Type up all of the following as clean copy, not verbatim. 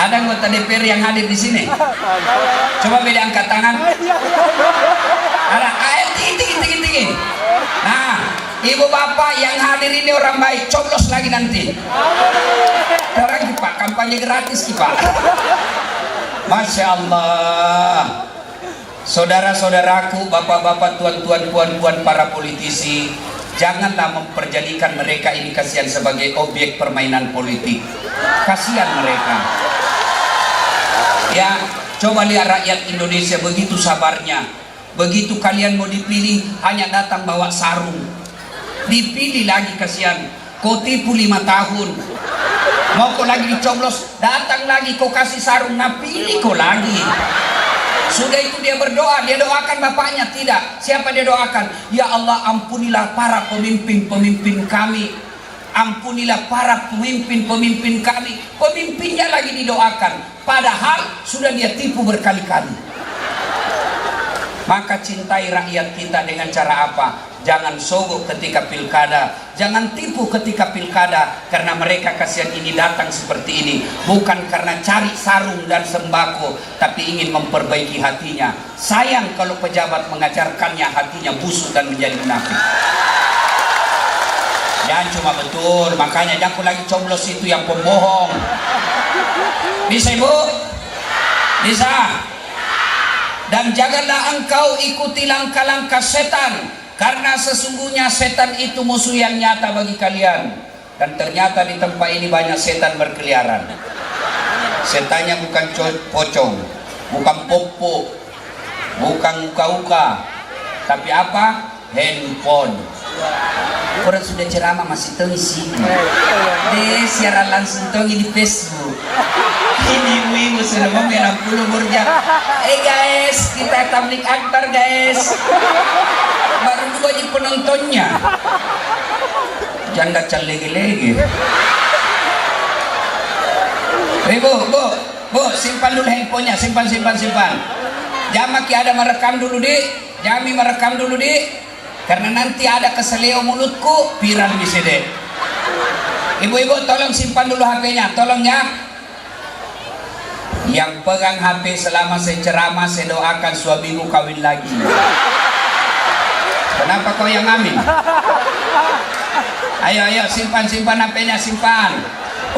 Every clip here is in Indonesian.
Ada anggota DPR yang hadir di sini? Coba beda angkat tangan. Ada, ayo tinggi. Nah, ibu bapak yang hadir ini orang baik, coblos lagi nanti. Sekarang Pak, kampanye gratis Pak. Masya Allah. Saudara-saudaraku, bapak-bapak, tuan-tuan, puan-puan, para politisi, janganlah memperjadikan mereka ini kasihan sebagai objek permainan politik. Kasihan mereka. Ya, coba lihat rakyat Indonesia begitu sabarnya. Begitu kalian mau dipilih hanya datang bawa sarung. Dipilih lagi kasihan. Kau tipu 5 tahun. Mau kau lagi dicoblos, datang lagi kau kasih sarung, nah pilih kau lagi. Sudah itu dia berdoa, dia doakan bapaknya, tidak. Siapa dia doakan? Ya Allah, ampunilah para pemimpin-pemimpin kami. Ampunilah para pemimpin-pemimpin kami. Pemimpinnya lagi didoakan, padahal sudah dia tipu berkali-kali. Maka cintai rakyat kita dengan cara apa? Jangan sogok ketika pilkada, jangan tipu ketika pilkada, karena mereka kasihan ini datang seperti ini bukan karena cari sarung dan sembako, tapi ingin memperbaiki hatinya. Sayang kalau pejabat mengajarkannya hatinya busuk dan menjadi munafik. Jangan cuma betul, makanya jangan lagi coblos itu yang pembohong. Bisa ibu? Bisa? Dan janganlah engkau ikuti langkah-langkah setan, karena sesungguhnya setan itu musuh yang nyata bagi kalian. Dan ternyata di tempat ini banyak setan berkeliaran. Setannya bukan pocong, bukan popo, bukan uka-uka, tapi apa? Handphone. Orang sudah ceramah masih tengsi. Siaran langsung tongi di Facebook. Ini ibu-ibu sudah mau merah puluh berjam. Guys, kita tablik akbar guys. Baru 2 aja penontonnya. Janda legi-legi. Bu, simpan dulu handphonenya, simpan. Jamaki ada merekam dulu Jami merekam dulu karena nanti ada keseleo mulutku viral di sini. Ibu-ibu tolong simpan dulu HP-nya, tolong ya. Yang pegang HP selama saya ceramah, saya doakan suamimu kawin lagi. Kenapa kau yang amin? Ayo simpan HP-nya, simpan.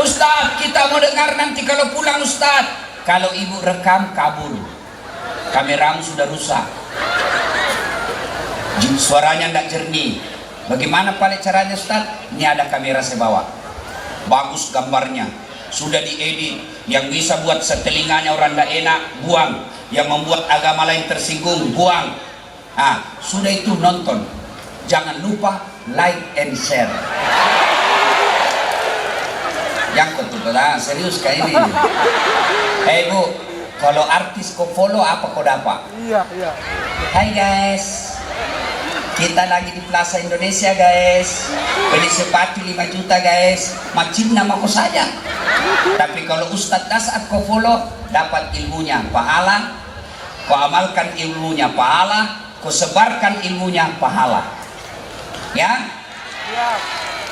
Ustadz, kita mau dengar nanti kalau pulang Ustadz. Kalau ibu rekam kabur, kameramu sudah rusak, suaranya tidak jernih. Bagaimana paling caranya Ustadz? Ini ada kamera saya bawa, bagus gambarnya, sudah diedit. Yang bisa buat setelinganya orang tidak enak, buang. Yang membuat agama lain tersinggung, buang. Sudah itu nonton. Jangan lupa like and share. Yang betul serius kayak ini. Bu, kalau artis kau follow apa kau dapat? Iya. Hai guys, kita lagi di Plaza Indonesia guys. Beli sepatu 5 juta guys. Macam nama kau saja. Tapi kalau Ustadz saat kau follow, dapat ilmunya pahala. Kau amalkan ilmunya pahala. Kau sebarkan ilmunya pahala. Ya?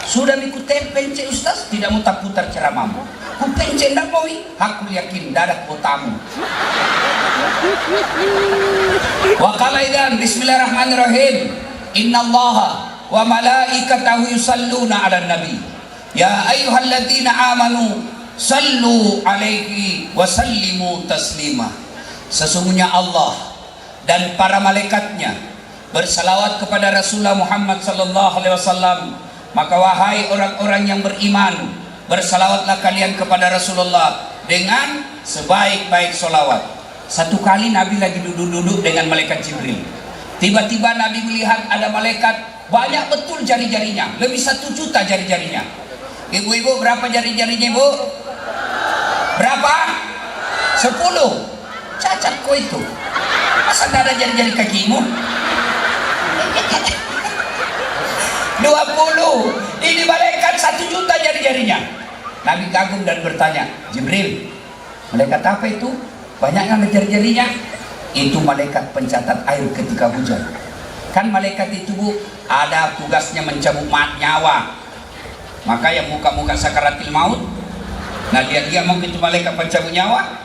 Sudah ikut pencet Ustaz, tidak mau tak putar ceramahmu. Ku pencet ndak mau, aku yakin dadak botamu. Wa qala idzan bismillahirrahmanirrahim. Innallaha wa malaikatahu yusalluna 'alan nabi. Ya ayyuhalladzina amanu sallu 'alaihi wa sallimu taslima. Sesungguhnya Allah dan para malaikatnya bersalawat kepada Rasulullah Muhammad sallallahu alaihi wasallam. Maka wahai orang-orang yang beriman, bersalawatlah kalian kepada Rasulullah dengan sebaik-baik salawat. Satu kali Nabi lagi duduk-duduk dengan malaikat Jibril. Tiba-tiba Nabi melihat ada malaikat, banyak betul jari-jarinya, lebih 1 juta jari-jarinya. Ibu-ibu berapa jari-jarinya ibu? Berapa? 10. Cacat kau itu. Masa tidak ada jari-jari kakimu? 20. Ini malaikat 1 juta jari-jarinya. Nabi kagum dan bertanya, Jibril, malaikat apa itu? Banyak yang jari-jarinya? Itu malaikat pencatat air ketika hujan. Kan malaikat itu Bu, ada tugasnya mencabut nyawa. Maka yang muka-muka sakaratil maut, nah lihat dia mau itu malaikat pencabut nyawa.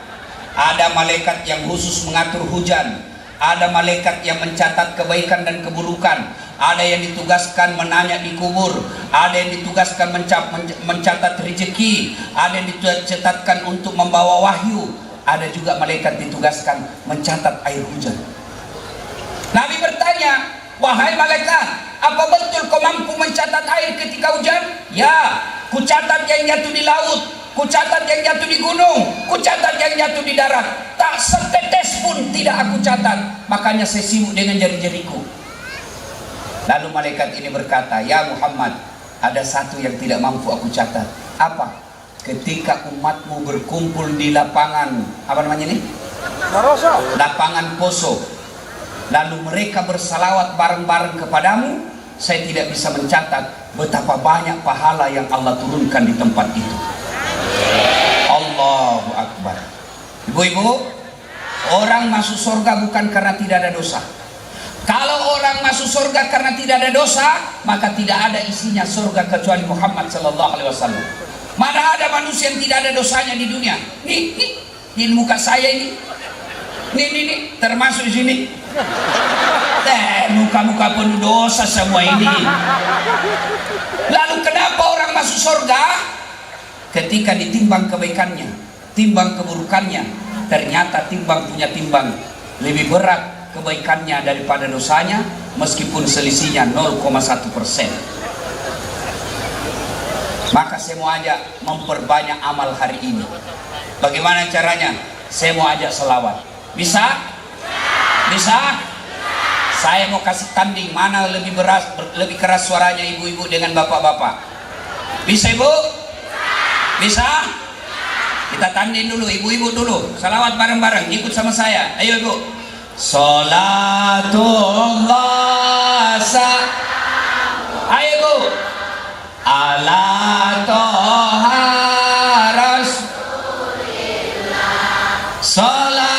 Ada malaikat yang khusus mengatur hujan, ada malaikat yang mencatat kebaikan dan keburukan, ada yang ditugaskan menanya di kubur, ada yang ditugaskan mencatat rezeki, ada yang dicatatkan untuk membawa wahyu, ada juga malaikat ditugaskan mencatat air hujan. Nabi bertanya, wahai malaikat, apa betul kau mampu mencatat air ketika hujan? Ya, ku catat yang jatuh di laut, ku catat yang jatuh di gunung, ku catat yang jatuh di darat. Tak setetes pun tidak aku catat. Makanya saya sibuk dengan jari-jariku. Lalu malaikat ini berkata, ya Muhammad, ada satu yang tidak mampu aku catat. Apa? Ketika umatmu berkumpul di lapangan, apa namanya ini? Lapangan Poso. Lalu mereka bersalawat bareng-bareng kepadamu, saya tidak bisa mencatat betapa banyak pahala yang Allah turunkan di tempat itu. Allahu Akbar. Ibu-ibu, orang masuk surga bukan karena tidak ada dosa. Kalau orang masuk surga karena tidak ada dosa, maka tidak ada isinya surga kecuali Muhammad sallallahu alaihi wasallam. Mana ada manusia yang tidak ada dosanya di dunia? Nih, di muka saya ini. Nih, termasuk di sini. Muka-muka penuh dosa semua ini. Lalu kenapa orang masuk surga? Ketika ditimbang kebaikannya, timbang keburukannya, ternyata timbang punya timbang lebih berat kebaikannya daripada dosanya, meskipun selisihnya 0,1%. Maka saya mau ajak memperbanyak amal hari ini. Bagaimana caranya? Saya mau ajak selawat. Bisa? Bisa? Saya mau kasih tanding mana lebih keras suaranya ibu-ibu dengan bapak-bapak. Bisa ibu? Bisa? Kita tanding dulu, ibu-ibu dulu. Salawat bareng-bareng, ikut sama saya. Ayo ibu. Salatullah ayo ibu. Ala toha rasulillah. Salatullah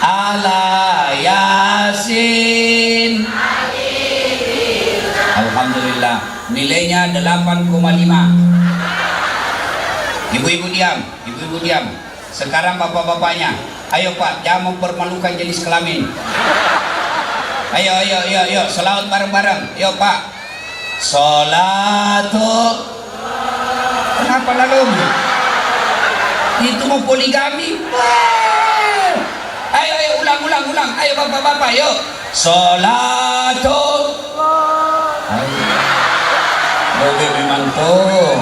ala yasin. Alhamdulillah, nilainya 8,5. Ibu-ibu diam, ibu-ibu diam. Sekarang bapak-bapaknya, ayo pak, jangan mempermalukan jenis kelamin. Ayo, selawat bareng-bareng. Ayo pak. Salatu. Kenapa lalu? Itu mau poligami. Ayo, ulang. Ayo bapak-bapak, yuk. Salatu. Ayo, memang tuh.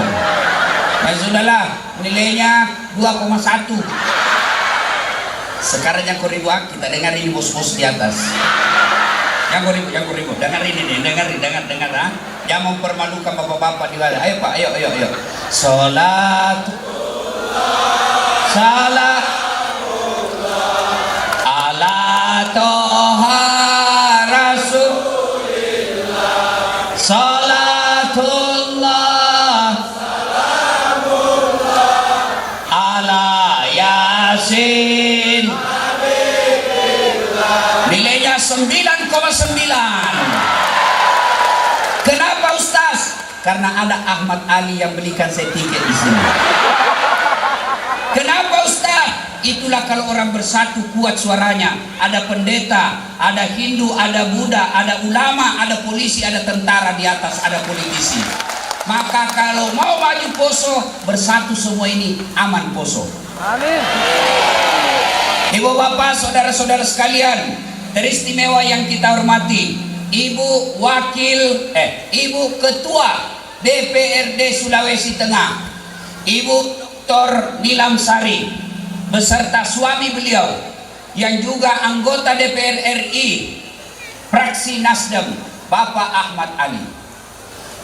Ya sudahlah, nilainya 2,1. Sekarang yang koribak, kita dengar ini bos-bos di atas. Yang koribak, dengar ini, dengar ha? Jangan mempermalukan bapak-bapak di bawah. Ayo pak, ayo. Salat. Ala toha rasulillah. Salatullah. Ala yasin. Nilainya 9,9. Kenapa Ustaz? Karena ada Ahmad Ali yang belikan saya tiket di sini. Kenapa Ustaz? Itulah kalau orang bersatu kuat suaranya. Ada pendeta, ada Hindu, ada Buddha, ada ulama, ada polisi, ada tentara di atas, ada politisi. Maka kalau mau maju Poso, bersatu semua ini, aman Poso. Amin. Ibu bapak, saudara-saudara sekalian, teristimewa yang kita hormati, Ibu Ketua DPRD Sulawesi Tengah, Ibu Dr. Nilam Sari, beserta suami beliau yang juga anggota DPR RI fraksi Nasdem, Bapak Ahmad Ali.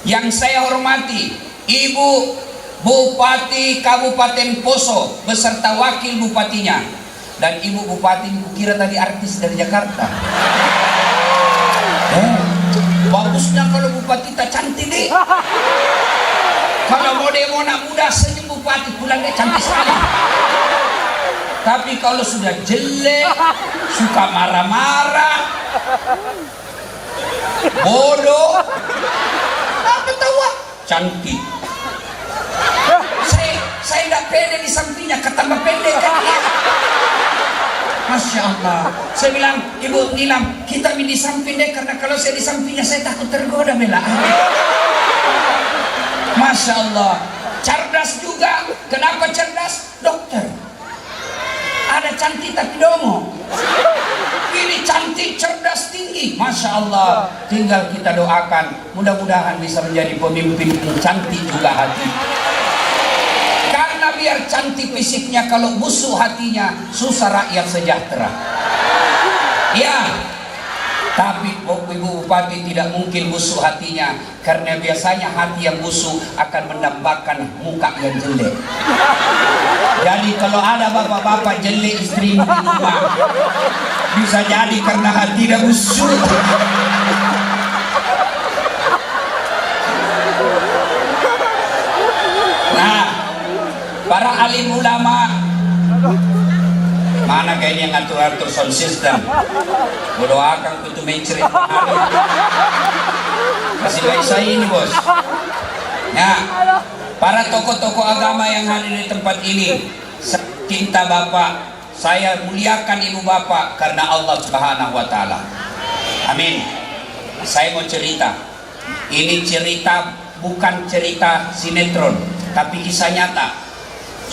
Yang saya hormati, Ibu Bupati Kabupaten Poso beserta wakil bupatinya. Dan Ibu Bupati, kukira tadi artis dari Jakarta. Bagusnya kalau Bupati tak cantik deh. Kalau mau demo nak muda senyum Bupati, pulang dia cantik sekali. Tapi kalau sudah jelek, suka marah-marah, Bodoh. Apa tahu? Cantik. Saya tidak pede di sampingnya, ketambah pendek kan dia. Masya Allah. Saya bilang, Ibu Nilam, kita di samping deh, karena kalau saya di sampingnya saya takut tergoda bela. Masya Allah. Cerdas juga. Kenapa cerdas? Dokter. Ada cantik tapi dongo. Ini cantik, cerdas, tinggi. Masya Allah. Tinggal kita doakan, mudah-mudahan bisa menjadi pemimpin yang cantik juga hati. Karena biar cantik fisiknya, kalau busuk hatinya, susah rakyat sejahtera. Ya. Tapi Ibu Bupati tidak mungkin busuk hatinya, karena biasanya hati yang busuk akan mendambakan muka yang jelek. Jadi kalau ada bapak-bapak jelek istri di rumah, bisa jadi karena hati dia busuk. Nah, para alim ulama, mana kayaknya ngatur-atur sound system. Bodoh akang kutu mencret. Kasih baik saya ini bos. Ya, para tokoh-tokoh agama yang hadir di tempat ini, cinta Bapak, saya muliakan Ibu Bapak karena Allah Subhanahu wa Ta'ala. Amin. Saya mau cerita. Ini cerita bukan cerita sinetron, tapi kisah nyata.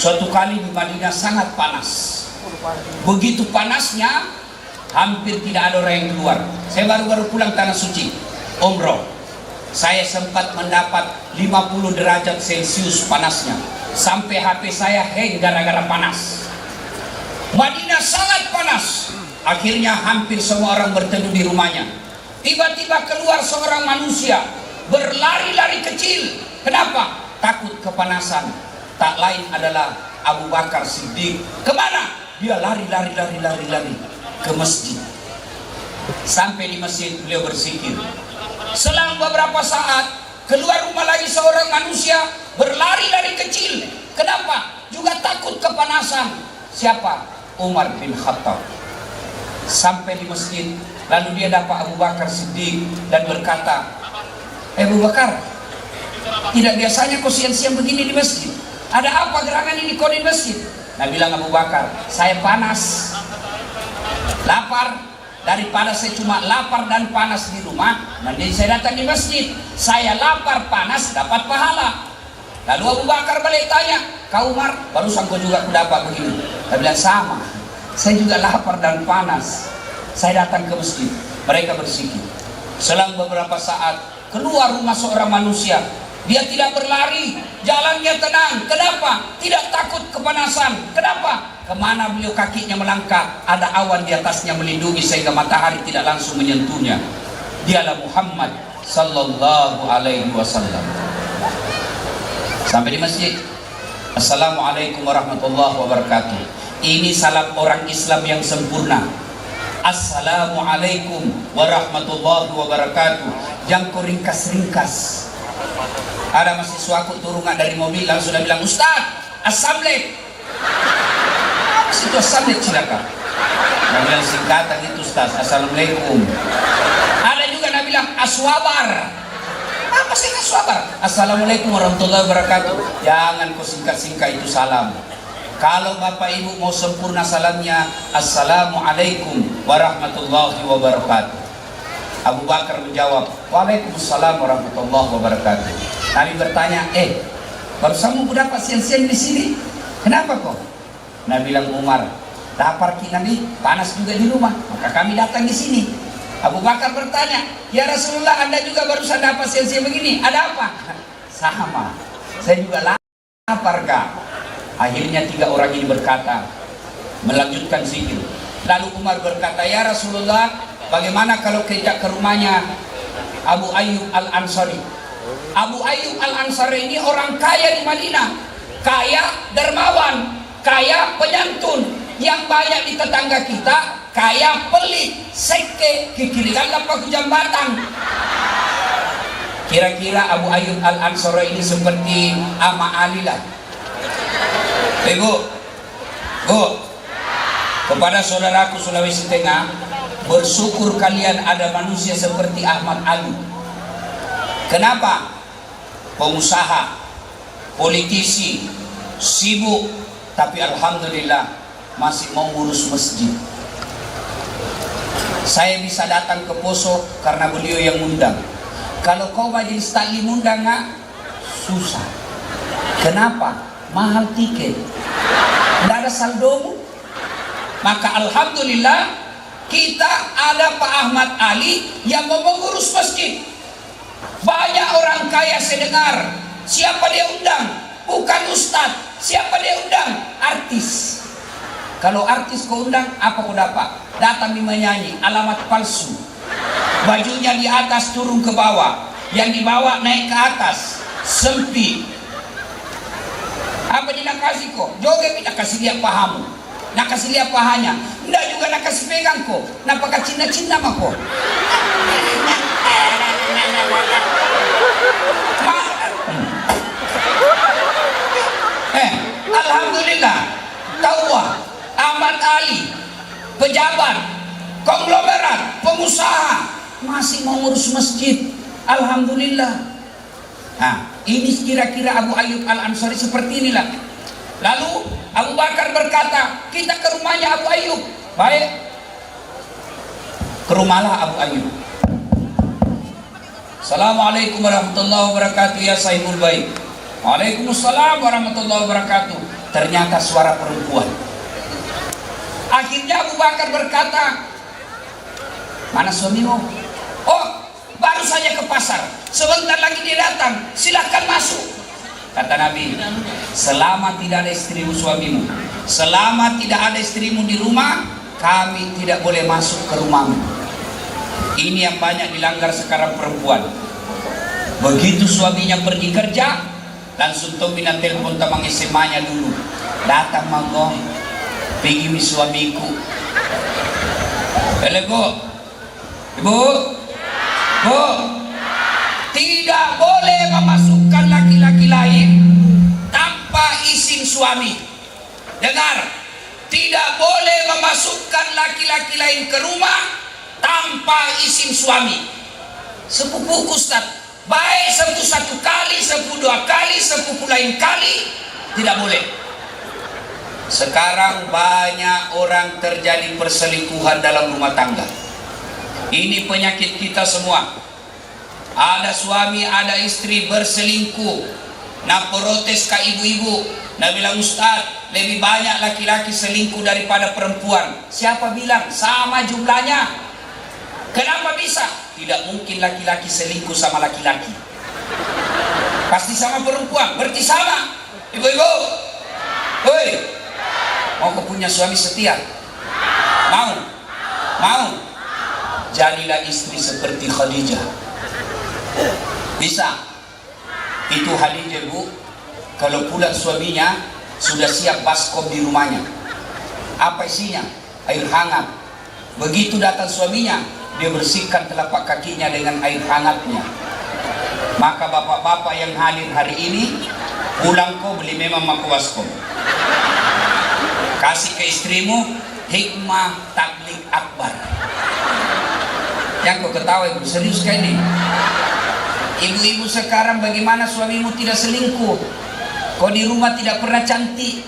Suatu kali di Madinah sangat panas. Begitu panasnya, hampir tidak ada orang yang keluar. Saya baru-baru pulang tanah suci, umroh. Saya sempat mendapat 50 derajat Celcius panasnya. Sampai HP saya hang gara-gara panas. Madinah sangat panas. Akhirnya hampir semua orang berteduh di rumahnya. Tiba-tiba keluar seorang manusia, berlari-lari kecil. Kenapa? Takut kepanasan. Tak lain adalah Abu Bakar Siddiq. Kemana? Dia lari ke masjid. Sampai di masjid beliau berzikir. Selang beberapa saat keluar rumah lagi seorang manusia, berlari-lari kecil. Kenapa? Juga takut kepanasan. Siapa? Umar bin Khattab. Sampai di masjid, lalu dia dapat Abu Bakar Siddiq dan berkata, Abu Bakar, tidak biasanya kau siang-siang begini di masjid. Ada apa gerangan ini kau di masjid? Nah, bilang Abu Bakar, saya panas, lapar. Daripada saya cuma lapar dan panas di rumah, nanti saya datang di masjid. Saya lapar, panas, dapat pahala. Lalu Abu Bakar balik tanya, kau Umar, barusan kau juga dapat begini. Dia bilang, sama, saya juga lapar dan panas. Saya datang ke masjid. Mereka berzikir. Selang beberapa saat, keluar rumah seorang manusia. Dia tidak berlari, jalannya tenang. Kenapa? Tidak takut kepanasan. Kenapa? Kemana beliau kakinya melangkah, ada awan di atasnya melindungi sehingga matahari tidak langsung menyentuhnya. Dialah Muhammad sallallahu alaihi wasallam. Sampai di masjid, Assalamualaikum warahmatullahi wabarakatuh. Ini salam orang Islam yang sempurna. Assalamualaikum warahmatullahi wabarakatuh. Jangan kau ringkas-ringkas. Ada mahasiswaku turun dari mobil, langsung sudah bilang, Ustaz, Assalamualaikum. Itu Assalamualaikum silakan. Dia bilang singkatan itu Ustaz, Assalamualaikum. Ada juga yang bilang aswabar. Apa sih aswabar? Assalamualaikum warahmatullahi wabarakatuh. Jangan kau singkat-singkat itu salam. Kalau Bapak Ibu mau sempurna salamnya, Assalamualaikum warahmatullahi wabarakatuh. Abu Bakar menjawab, Waalaikumsalam warahmatullahi wabarakatuh. Nabi bertanya, baru kamu dapat siang-siang di sini? Kenapa kok? Nabi bilang, Umar, lapar kita Nabi, panas juga di rumah, maka kami datang di sini. Abu Bakar bertanya, ya Rasulullah, Anda juga barusan dapat siang-siang begini, ada apa? Sama, saya juga lapar kak. Akhirnya tiga orang ini berkata, melanjutkan zikir. Lalu Umar berkata, ya Rasulullah, bagaimana kalau kita ke rumahnya Abu Ayyub Al-Ansari? Abu Ayyub Al-Ansari ini orang kaya di Madinah, kaya dermawan, kaya penyantun. Yang banyak di tetangga kita kaya pelit, seke, kikirikan lapak jambatan. Kira-kira Abu Ayyub Al-Ansari ini seperti Ama Ali lah. Bu, kepada saudaraku Sulawesi Tengah, Bersyukur kalian ada manusia seperti Ahmad Ali. Kenapa? Pengusaha, politisi, sibuk, tapi alhamdulillah masih mau ngurus masjid. Saya bisa datang ke Poso karena beliau yang undang. Kalau kau majelis taklim undang nggak, susah. Kenapa? Mahal tiket, tidak ada saldomu. Maka alhamdulillah kita ada Pak Ahmad Ali yang mau mengurus masjid. Banyak orang kaya saya dengar. Siapa dia undang? Bukan ustadz. Siapa dia undang? Artis. Kalau artis kau undang, apa kau dapat? Datang di menyanyi, alamat palsu. Bajunya di atas turun ke bawah, yang di bawah naik ke atas, sempit. Apa dia nak kasih kau? Joget nak kasih dia pahamu, nak kasih dia pahanya. Ndak juga nak kasih pegang kau, nak pakai cinta-cinta mah kau. Alhamdulillah, tahu Ahmad Ali, pejabat, konglomerat, pengusaha, masih mau ngurus masjid. Alhamdulillah. Nah, ini kira-kira Abu Ayyub Al-Ansari seperti inilah. Lalu Abu Bakar berkata, kita ke rumahnya Abu Ayyub. Baik, ke rumahlah Abu Ayyub. Assalamualaikum warahmatullahi wabarakatuh ya sahibul bait. Waalaikumsalam warahmatullahi wabarakatuh. Ternyata suara perempuan. Akhirnya Abu Bakar berkata, mana suamimu? Oh, baru saja ke pasar, sebentar lagi dia datang, silahkan masuk. Kata Nabi, selama tidak ada istrimu suamimu, selama tidak ada istrimu di rumah, kami tidak boleh masuk ke rumahmu. Ini yang banyak dilanggar sekarang perempuan. Begitu suaminya pergi kerja, langsung Tomina telepon tamang SMA-nya dulu. Datang manggo, pergi mi suamiku. Belego, ibu, bu, tidak boleh memasukkan laki-laki lain tanpa izin suami. Dengar, tidak boleh memasukkan laki-laki lain ke rumah tanpa izin suami. Sepupu Ustaz, baik sepupu satu kali, sepupu dua kali, sepupu lain kali, tidak boleh. Sekarang banyak orang terjadi perselingkuhan dalam rumah tangga. Ini penyakit kita semua. Ada suami, ada istri berselingkuh. Nah protes ke ibu-ibu, nah bilang Ustaz, lebih banyak laki-laki selingkuh daripada perempuan. Siapa bilang? Sama jumlahnya. Kenapa bisa? Tidak mungkin laki-laki selingkuh sama laki-laki. Pasti sama perempuan, berarti sama. Ibu-ibu, woi, mau kau punya suami setia? Mau? Mau? Jadilah istri seperti Khadijah. Bisa? Itu Khadijah, Bu. Kalau pulang suaminya sudah siap baskom di rumahnya. Apa isinya? Air hangat. Begitu datang suaminya, dia bersihkan telapak kakinya dengan air hangatnya. Maka bapak-bapak yang hadir hari ini, pulang kau beli memang mako baskom. Kasih ke istrimu hikmah tablik akbar. Yang kau ketawa ibu, serius kan ini? Ibu-ibu sekarang bagaimana suamimu tidak selingkuh? Kau di rumah tidak pernah cantik.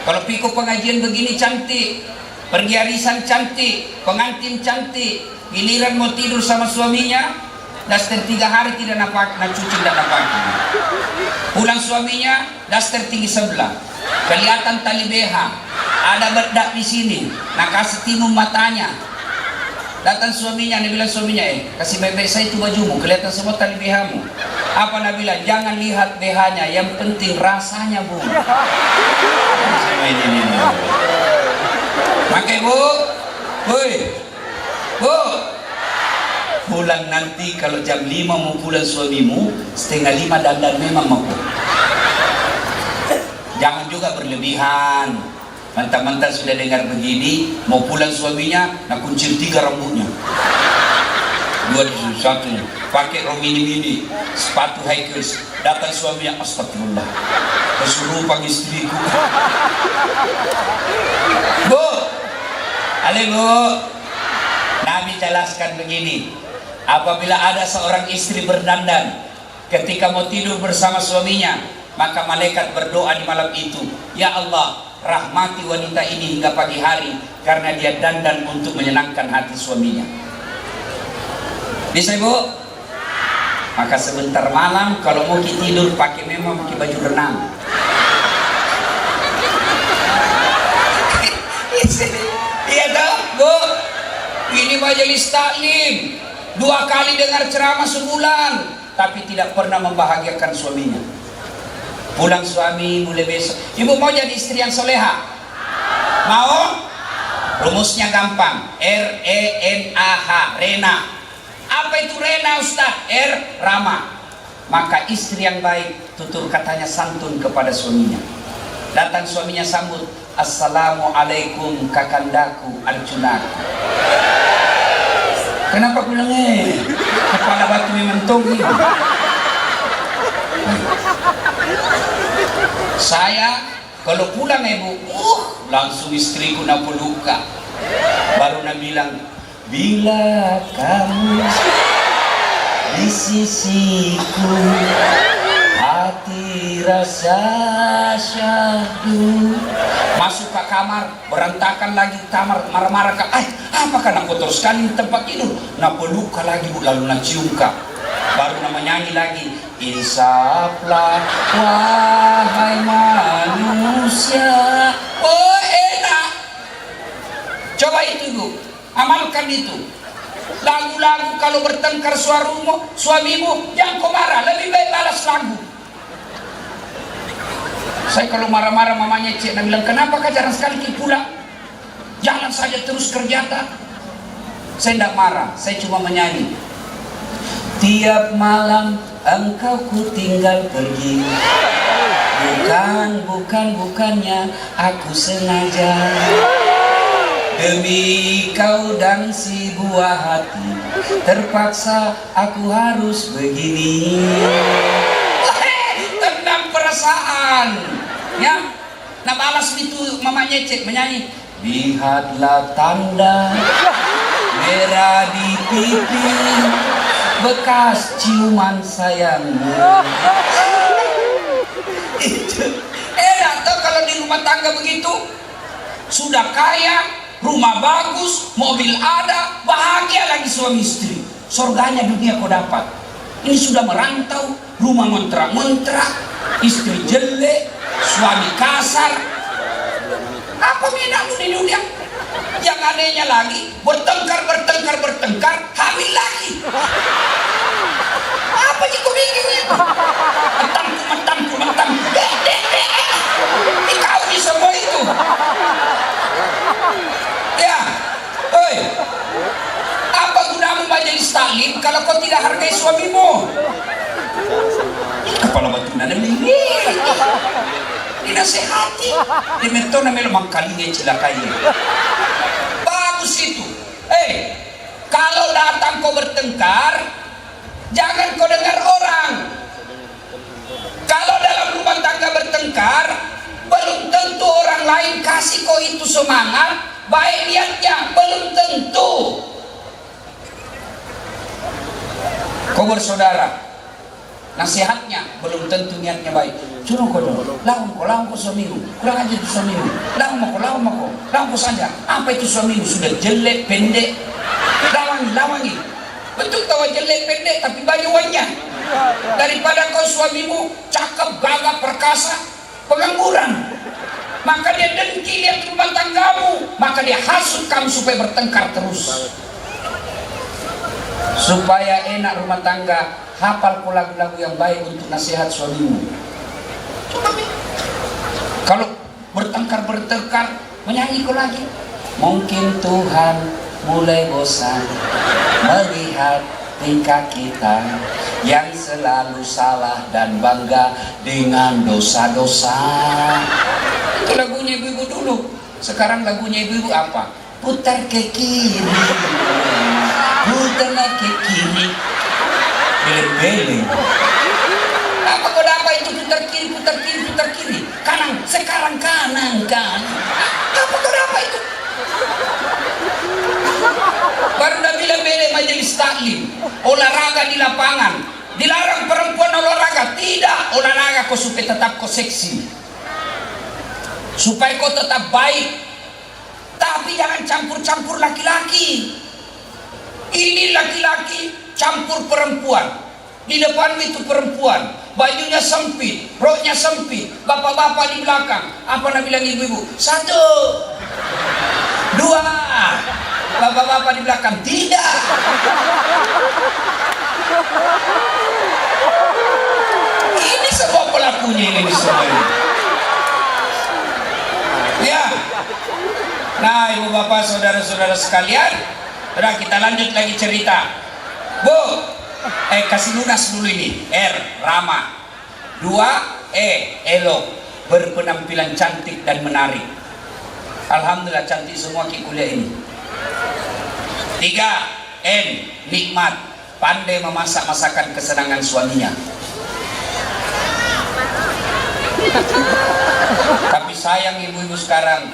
Kalau pikul pengajian begini cantik, pergi arisan cantik, pengantin cantik. Giliran mau tidur sama suaminya, daster 3 hari tidak napak, nak cuci tidak napak. Pulang suaminya, daster tinggi sebelah, kelihatan tali BH, ada berdak di sini, nak kasih timun matanya. Datang suaminya, dia bilang suaminya, kasih baik-baik saya itu bajumu, kelihatan semua tali BH-mu. Apa nak bilang? Jangan lihat BH-nya, yang penting rasanya, Bu. Pakai Bu, woi, Bu. Pulang nanti kalau jam 5 mau pulang suamimu, setengah 5 dandan memang mau. Jangan juga berlebihan. Mantap-mantap sudah dengar begini, mau pulang suaminya, nak kuncir 3 rambutnya. 2 di satunya, pakai rok mini-mini, sepatu high heels. Datang suaminya, astagfirullah, kesurupan istriku. Bu, ale Bu, dijelaskan begini. Apabila ada seorang istri berdandan ketika mau tidur bersama suaminya, maka malaikat berdoa di malam itu, ya Allah, rahmati wanita ini hingga pagi hari karena dia dandan untuk menyenangkan hati suaminya. Bisa Ibu? Maka sebentar malam kalau mau tidur pakai memang pakai baju renang. Iya dong Bu, ini majelis taklim 2 kali dengar ceramah sebulan tapi tidak pernah membahagiakan suaminya. Pulang suami mulai besok, ibu mau jadi istri yang soleha? Mau? Rumusnya gampang, R-E-N-A-H, Rena. Apa itu Rena Ustaz? R, Rama. Maka istri yang baik tutur katanya santun kepada suaminya. Datang suaminya sambut, Assalamualaikum kakandaku Arjunaku. Kenapa bilang kepala batu mementung nih? Saya kalau pulang Ibu, langsung istriku nak peluka. Baru nak bilang, bila kamu di sisiku, hati rasa syahdu. Masuk ke kamar, berantakan lagi kamar, marah-marah ke, apakah nak kotor sekali di tempat tidur? Nak peluka lagi Bu, lalu nak cium Kak. Baru nama nyanyi lagi, insaflah wahai manusia. Oh enak. Coba itu Bu, amalkan itu. Lagu-lagu kalau bertengkar suamimu, jangan kau marah, lebih baik balas lagu. Saya kalau marah-marah mamanya Cik, nak bilang, kenapa kah jarang sekali pulang? Jangan saja terus kerja tak. Saya tidak marah, saya cuma menyanyi. Tiap malam engkau ku tinggal pergi, bukannya aku sengaja. Demi kau dan si buah hati, terpaksa aku harus begini. Tenang perasaan. Ya, nah balas itu mamanya Cek menyanyi. Lihatlah tanda merah di pipi, bekas ciuman sayangmu. Itu enak tuh kalau di rumah tangga begitu. Sudah kaya, rumah bagus, mobil ada, bahagia lagi suami istri. Surganya dunia kau dapat. Ini sudah merantau, rumah mentrak-mentrak, istri jelek, suami kasar. Apa minatmu di dunia? Yang anehnya lagi, bertengkar, hamil lagi. Apa sih kau bikinnya? Mentang. Dikawin semua itu. Ya, oi. Apa gunamu majelis taklim kalau kau tidak hargai suamimu? Kepala batu nana dinasehati, dimetona memang kalinya celakai. Bagus itu. Kalau datang kau bertengkar, jangan kau dengar orang. Kalau dalam rumah tangga bertengkar, belum tentu orang lain kasih kau itu semangat, baik niatnya, belum tentu. Kau bersaudara, nasihatnya belum tentu niatnya baik. Cuma kau dong, lawan kau suamimu, kurang aja itu suamimu, lawan kau saja. Apa itu suamimu sudah jelek, pendek, lawangi. Betul tahu jelek, pendek, tapi banyuannya. Daripada kau suamimu cakep, gagah, perkasa, pengangguran, maka dia dengki lihat rumah tanggamu, maka dia hasut kamu supaya bertengkar terus. Supaya enak rumah tangga, hafal lagu-lagu yang baik untuk nasihat suamimu. Kalau bertengkar, menyanyi kau lagi. Mungkin Tuhan mulai bosan melihat tingkah kita yang selalu salah dan bangga dengan dosa-dosa. Itu lagunya ibu-ibu dulu. Sekarang lagunya ibu-ibu apa? Putar ke kiri, putar ke kiri, beleng-beleng. Apa kau dapat itu putar kiri, kanan, sekarang kanan kan? Apa kau dapat itu? Baru dah bilang majelis taklim, olahraga di lapangan. Dilarang perempuan olahraga, tidak. Olahraga kau supaya tetap kau seksi, supaya kau tetap baik. Tapi jangan campur-campur laki-laki. Ini laki-laki campur perempuan. Di depan itu perempuan, bajunya sempit, roknya sempit, bapak-bapak di belakang. Apa nak bilang ibu-ibu? 1, 2, bapak-bapak di belakang. Tidak. Ini semua pelakunya ini semua ini. Ya. Nah, ibu bapak, saudara-saudara sekalian, udah kita lanjut lagi cerita. Bu, kasih lunas dulu ini. R, ramah. 2, elok, berpenampilan cantik dan menarik. Alhamdulillah cantik semua ki kuliah ini. 3, N, nikmat, pandai memasak masakan kesenangan suaminya. Tapi sayang ibu-ibu sekarang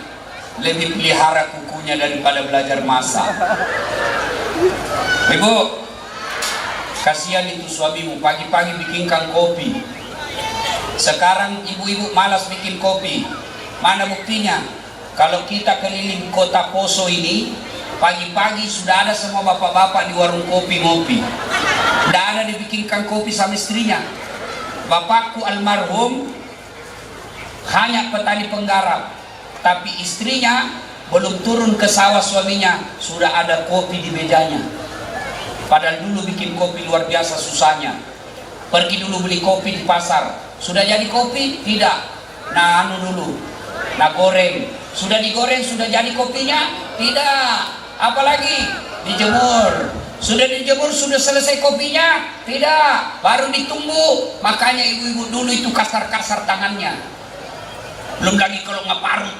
lebih pelihara kukunya daripada belajar masak. Ibu, kasihan itu suamimu, pagi-pagi bikinkan kopi. Sekarang ibu-ibu malas bikin kopi. Mana buktinya? Kalau kita keliling kota Poso ini, pagi-pagi sudah ada semua bapak-bapak di warung kopi ngopi. Tidak ada dibikinkan kopi sama istrinya. Bapakku almarhum hanya petani penggarap, tapi istrinya belum turun ke sawah suaminya sudah ada kopi di mejanya. Padahal dulu bikin kopi luar biasa susahnya. Pergi dulu beli kopi di pasar. Sudah jadi kopi? Tidak. Nah anu dulu, nah goreng. Sudah digoreng, sudah jadi kopinya? Tidak. Apalagi dijemur. Sudah dijemur, sudah selesai kopinya? Tidak. Baru ditumbuk. Makanya ibu-ibu dulu itu kasar-kasar tangannya. Belum lagi kalau ngeparut.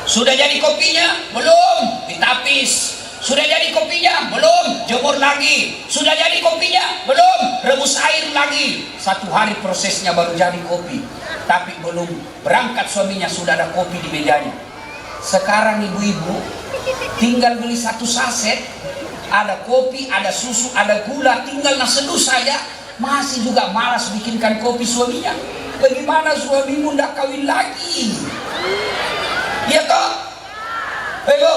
Sudah jadi kopinya? Belum. Ditapis. Sudah jadi kopinya? Belum. Jemur lagi. Sudah jadi kopinya? Belum. Rebus air lagi. 1 hari prosesnya baru jadi kopi. Tapi belum berangkat suaminya sudah ada kopi di mejanya. Sekarang ibu-ibu tinggal beli 1 saset, ada kopi, ada susu, ada gula, tinggal seduh saja. Masih juga malas bikinkan kopi suaminya. Bagaimana suamimu ndak kawin lagi? Iya toh? Ayo.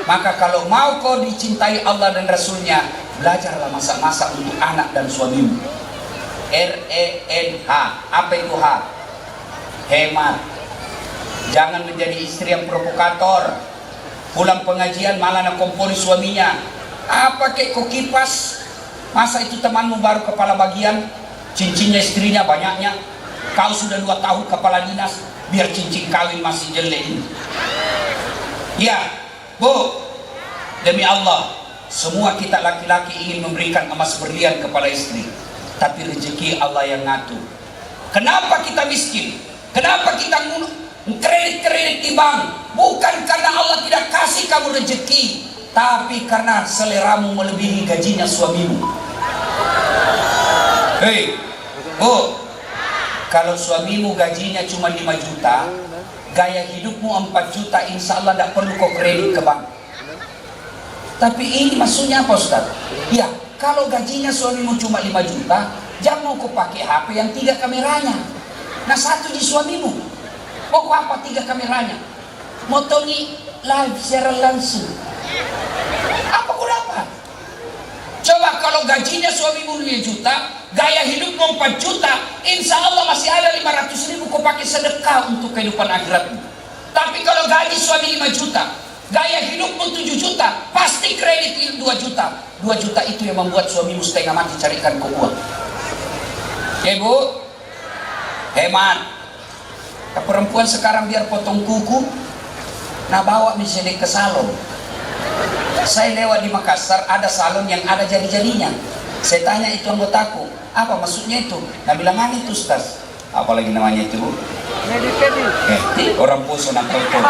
Maka kalau mau kau dicintai Allah dan Rasulnya, belajarlah masak-masak untuk anak dan suamimu. RENH. Apa itu H? Hemat. Jangan menjadi istri yang provokator. Pulang pengajian malah nak kompori suaminya. Apa kek kau kipas? Masa itu temanmu baru kepala bagian, cincinnya istrinya banyaknya. Kau sudah 2 tahun kepala dinas, biar cincin kawin masih jelek ini. Ya, Bu, demi Allah, semua kita laki-laki ingin memberikan emas berlian kepada istri, tapi rezeki Allah yang ngatur. Kenapa kita miskin? Kenapa kita kredit-kredit di bank? Bukan karena Allah tidak kasih kamu rezeki, tapi karena seleramu melebihi gajinya suamimu. Hei, Bu, kalau suamimu gajinya cuma 5 juta, gaya hidupmu 4 juta, insya Allah tidak perlu kau kredit ke bank. Tapi ini maksudnya apa Ustaz? Ya, kalau gajinya suamimu cuma 5 juta, jangan mau kau pakai HP yang 3 kameranya. Nah 1 di suamimu. Mau kau apa 3 kameranya? Mau tongi live secara langsung. Apa kau dapat? Coba kalau gajinya suamimu 5 juta, gaya hidupmu 4 juta, insya Allah masih ada 500.000 kau pakai sedekah untuk kehidupan akhiratmu. Tapi kalau gaji suami 5 juta, gaya hidupmu 7 juta, pasti kredit 2 juta. 2 juta itu yang membuat suamimu setengah mati carikan kau uang. Ya Bu, hemat. Perempuan sekarang biar potong kuku, nah bawa misalnya ke salon. Saya lewat di Makassar, ada salon yang ada jari-jarinya. Saya tanya itu anggotaku, apa maksudnya itu? Nah bilang itu Ustaz. Apalagi namanya itu Bu? Orang Poso nak foto.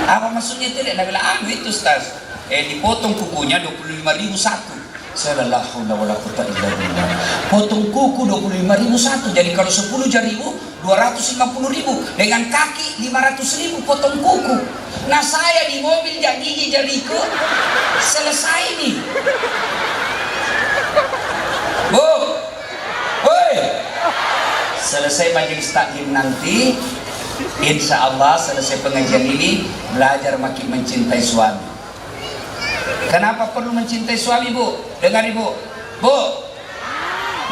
Apa maksudnya itu? Nah bilang itu Ustaz. Dipotong kukunya 25.000 satu. Saya la haula wala quwwata illa billah. Potong kuku 25.000 satu. Jadi kalau 10 jarimu 250.000. Dengan kaki 500.000 potong kuku. Nah saya di mobil gigi jariku selesai nih. Bu, woi, selesai majelis taklim nanti, insya Allah selesai pengajian ini belajar makin mencintai suami. Kenapa perlu mencintai suami, Bu? Dengar Ibu. Bu,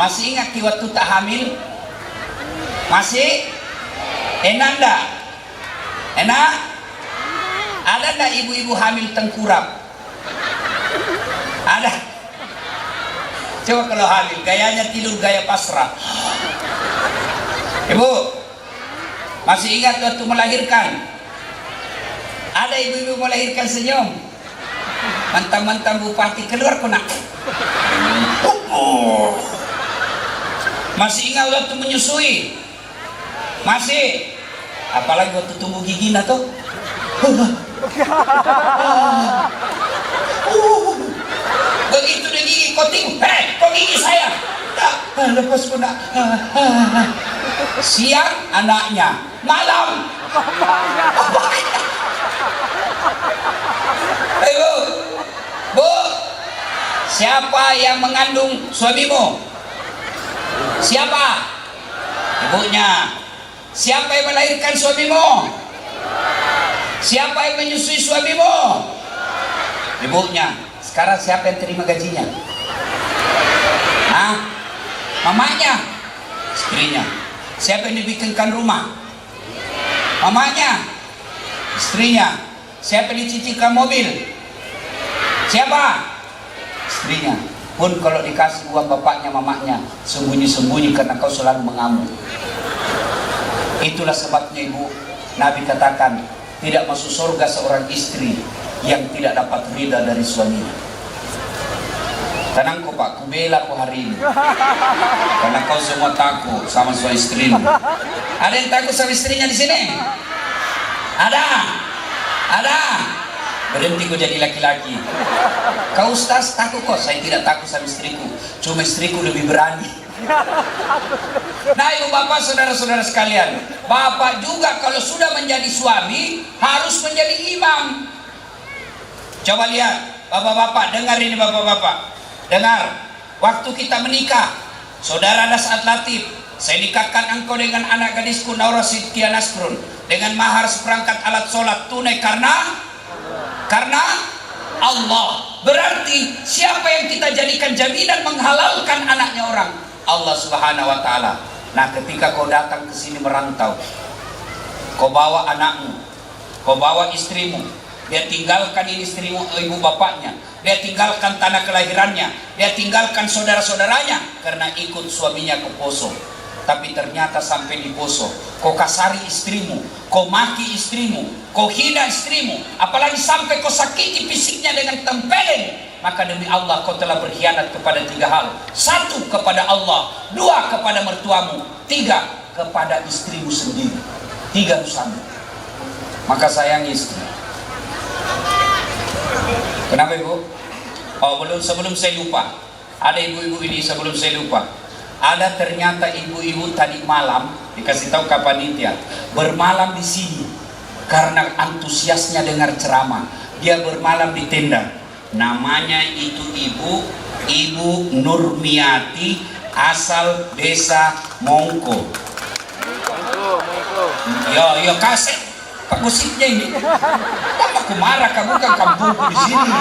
masih ingat waktu tak hamil? Masih? Enak enggak? Enak? Ada enggak ibu-ibu hamil tengkurap? Ada? Coba kalau hamil, gayanya tidur gaya pasrah. Ibu, masih ingat waktu melahirkan? Ada ibu-ibu melahirkan senyum? Mantan-mantan bupati keluar kok nak. Masih ingat waktu menyusui? Masih? Apalagi waktu tumbuh gigi nah tuh. Begitu dia gigi koting, kok gigi saya? Lepas pun nak. Siang anaknya, malam. Ayo, Bu, siapa yang mengandung suamimu? Siapa? Ibunya. Siapa yang melahirkan suamimu? Siapa yang menyusui suamimu? Ibunya. Sekarang siapa yang terima gajinya? Hah? Mamanya? Istrinya. Siapa yang dibikinkan rumah? Mamanya? Istrinya. Siapa yang dicicilkan mobil? Siapa? Istrinya. Pun kalau dikasih uang bapaknya, mamanya, sembunyi-sembunyi karena kau selalu mengamuk. Itulah sebabnya Ibu, Nabi katakan tidak masuk surga seorang istri yang tidak dapat ridha dari suaminya. Tenang kok Pak, ku bela kau hari ini. Karena kau semua takut sama suami istrimu. Ada yang takut sama istrinya di sini? Ada? Ada? Berhenti kau jadi laki-laki. Kau Ustaz takut kok? Saya tidak takut sama istriku. Cuma istriku lebih berani. Nah ibu bapak saudara-saudara sekalian, bapak juga kalau sudah menjadi suami harus menjadi imam. Coba lihat bapak-bapak, dengar ini bapak-bapak. Dengar, waktu kita menikah, saudara Dasat Latif, saya nikahkan engkau dengan anak gadisku Naura Sidkia Nasrun dengan mahar seperangkat alat sholat tunai karena Allah. Berarti siapa yang kita jadikan jaminan menghalalkan anaknya orang? Allah Subhanahu wa Ta'ala. Nah, ketika kau datang ke sini merantau, kau bawa anakmu, kau bawa istrimu, dia tinggalkan ini istrimu, ibu bapaknya, dia tinggalkan tanah kelahirannya, dia tinggalkan saudara-saudaranya karena ikut suaminya ke Poso. Tapi ternyata sampai di Poso, kau kasari istrimu, kau maki istrimu, kau hina istrimu, apalagi sampai kau sakiti fisiknya dengan tempeleng. Maka demi Allah kau telah berkhianat kepada 3 hal. 1, kepada Allah. 2, kepada mertuamu. 3, kepada istrimu sendiri. 3 dosamu. Maka sayangi istri. Kenapa Ibu? Oh sebelum saya lupa, ada ibu-ibu ini sebelum saya lupa. Ada ternyata ibu-ibu tadi malam dikasih tahu ke panitia bermalam di sini karena antusiasnya dengar ceramah. Dia bermalam di tenda. Namanya itu Ibu Nurmiati, asal desa Mongko. Yo kaset Pak gosipnya ini. Kan aku marah, kamu kan kampungku di sini.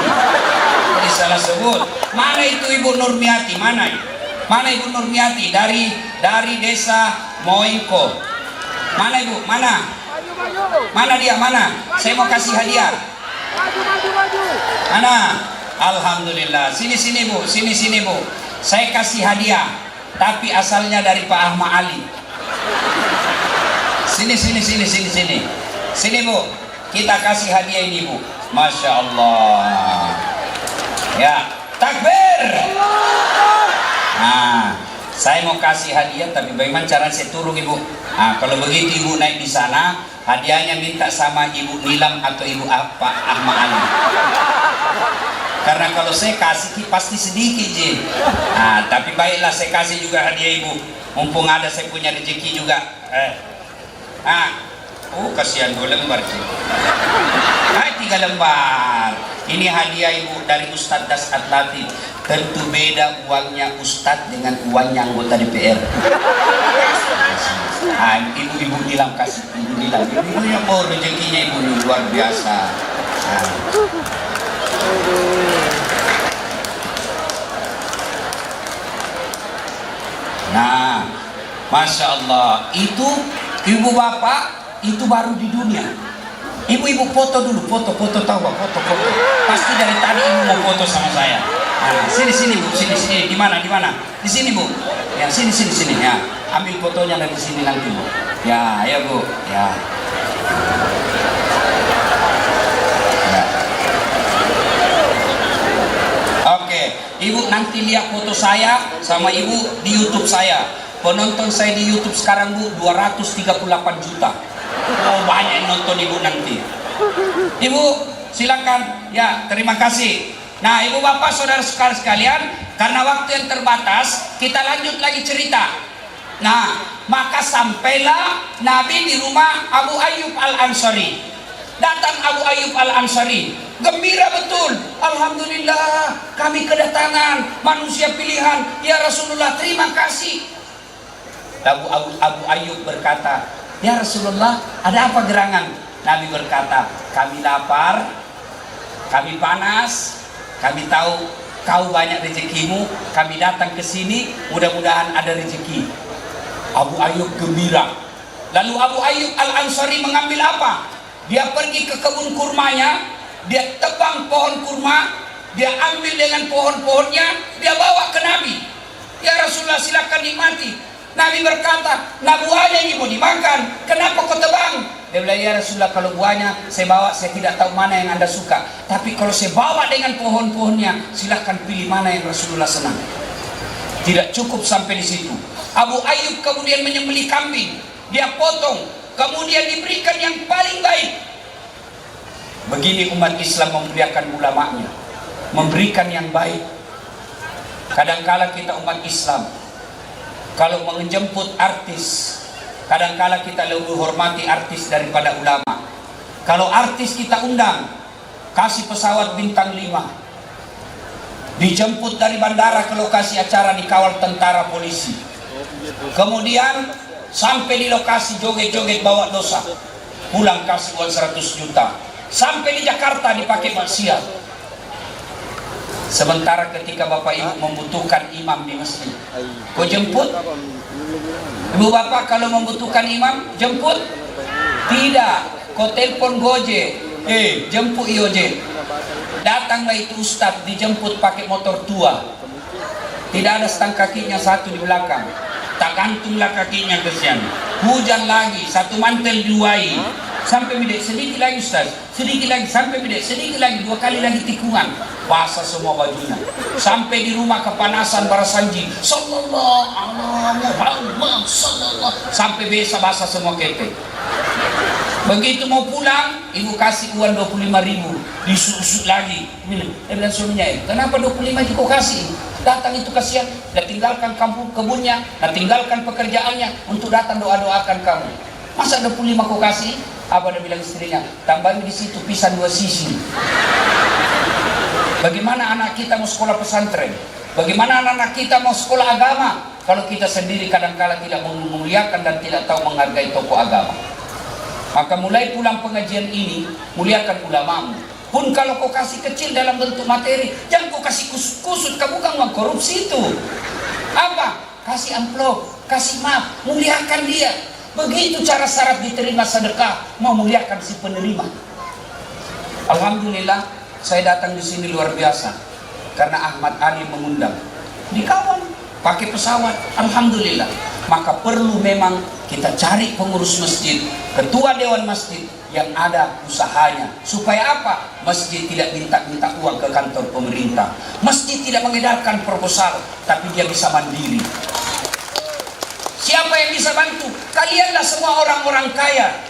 Jadi salah sebut. Mana itu Ibu Nurmiati? Mana Ibu Nurmiati dari desa Mongko? Mana Ibu? Mana? Mana dia? Mana? Saya mau kasih hadiah. Mana? Alhamdulillah. Sini Bu, sini Bu. Saya kasih hadiah, tapi asalnya dari Pak Ahmad Ali. Sini. Sini Bu. Kita kasih hadiah ini Bu. Masya Allah. Ya, takbir. Nah, saya mau kasih hadiah, tapi bagaimana cara saya turun Ibu? Nah, kalau begitu Ibu naik di sana, hadiahnya minta sama Ibu Nilam atau Ibu Pak Ahmad Ali. Karena kalau saya kasih pasti sedikit je. Nah, tapi baiklah saya kasih juga hadiah ibu. Mumpung ada saya punya rezeki juga. Kasihan 2 lembar je. 3 lembar. Ini hadiah ibu dari Ustadz Dasat Latif. Tentu beda uangnya Ustadz dengan uangnya anggota DPR. Ibu-ibu bilang kasih, ibu bilang, ibunya mau rezekinya ibu luar biasa. Nah, Masya Allah, itu ibu bapak itu baru di dunia. Ibu-ibu foto dulu, foto tahu gak? Foto. Pasti dari tadi ibu mau foto sama saya. Nah, sini bu, sini. Di mana? Di sini bu. Ya, sini ya. Ambil fotonya dari sini nanti bu. Ya bu. Ya. Oke, ibu nanti lihat foto saya sama ibu di YouTube saya. Penonton saya di YouTube sekarang bu 238 juta. Oh, banyak yang nonton ibu nanti. Ibu silakan. Ya, terima kasih. Nah, ibu bapak saudara sekalian, karena waktu yang terbatas, kita lanjut lagi cerita. Nah, maka sampailah Nabi di rumah Abu Ayyub Al-Ansari. Datang Abu Ayyub Al-Ansari, gembira betul. Alhamdulillah, kami kedatangan manusia pilihan. Ya Rasulullah, terima kasih. Abu Ayyub berkata, ya Rasulullah, ada apa gerangan? Nabi berkata, kami lapar, kami panas, kami tahu kau banyak rezekimu, kami datang ke sini, mudah-mudahan ada rezeki. Abu Ayyub gembira. Lalu Abu Ayyub Al-Ansari mengambil apa? Dia pergi ke kebun kurmanya, dia tebang pohon kurma, dia ambil dengan pohon-pohonnya, dia bawa ke Nabi. Ya Rasulullah, silakan nikmati. Nabi berkata, nah buahnya ini mau dimakan, kenapa kau tebang? Dia bilang, ya Rasulullah, kalau buahnya saya bawa, saya tidak tahu mana yang Anda suka. Tapi kalau saya bawa dengan pohon-pohonnya, silahkan pilih mana yang Rasulullah senang. Tidak cukup sampai di situ. Abu Ayyub kemudian menyembelih kambing, dia potong, kemudian diberikan yang paling baik. Begini umat Islam memuliakan ulamanya, memberikan yang baik. Kadangkala kita umat Islam, kalau menjemput artis, kadangkala kita lebih hormati artis daripada ulama. Kalau artis kita undang, kasih pesawat bintang 5, dijemput dari bandara ke lokasi acara, dikawal tentara polisi, kemudian sampai di lokasi joget-joget bawa dosa, pulang kasih uang 100 juta, sampai di Jakarta dipakai maksiat. Sementara ketika bapak ibu membutuhkan imam di masjid, kau jemput? Ibu bapak kalau membutuhkan imam, jemput? Tidak, kau telepon Gojek, jemput Gojek. Datanglah itu ustadz, dijemput pakai motor tua, tidak ada stang kakinya satu di belakang, tak gantunglah kakinya kesian. Hujan lagi, satu mantel duai, sampai bidek sedikit lagi ustaz, sedikit lagi, sampai bidek sedikit lagi, 2 kali lagi tikungan, basah semua bajunya. Sampai di rumah kepanasan barasanji, sallallahu alaihi Muhammad sallallahu, sampai basah semua ketek. Begitu mau pulang, ibu kasih uang 25.000, disusut lagi. Dia bilang suaminya, kenapa 25 itu kau kasih? Datang itu kasihan, dia tinggalkan kampung kebunnya, dia tinggalkan pekerjaannya untuk datang doa-doakan kamu. Masa 25 kau kasih? Apa dia bilang istrinya? Tambahin di situ pisang 2 sisi. Bagaimana anak kita mau sekolah pesantren? Bagaimana anak kita mau sekolah agama? Kalau kita sendiri kadang-kala tidak memuliakan dan tidak tahu menghargai tokoh agama. Maka mulai pulang pengajian ini, muliakan ulamamu. Pun kalau kau kasih kecil dalam bentuk materi, jangan kau kasih kusut, kamu bukan uang korupsi itu. Apa? Kasih amplop, kasih maaf, muliakan dia. Begitu cara syarat diterima sedekah, mau muliakan si penerima. Alhamdulillah, saya datang di sini luar biasa karena Ahmad Ali mengundang. Dikawal, pakai pesawat, alhamdulillah. Maka perlu memang kita cari pengurus masjid, ketua dewan masjid yang ada usahanya. Supaya apa? Masjid tidak minta uang ke kantor pemerintah. Masjid tidak mengedarkan proposal, tapi dia bisa mandiri. Siapa yang bisa bantu? Kalianlah semua orang-orang kaya.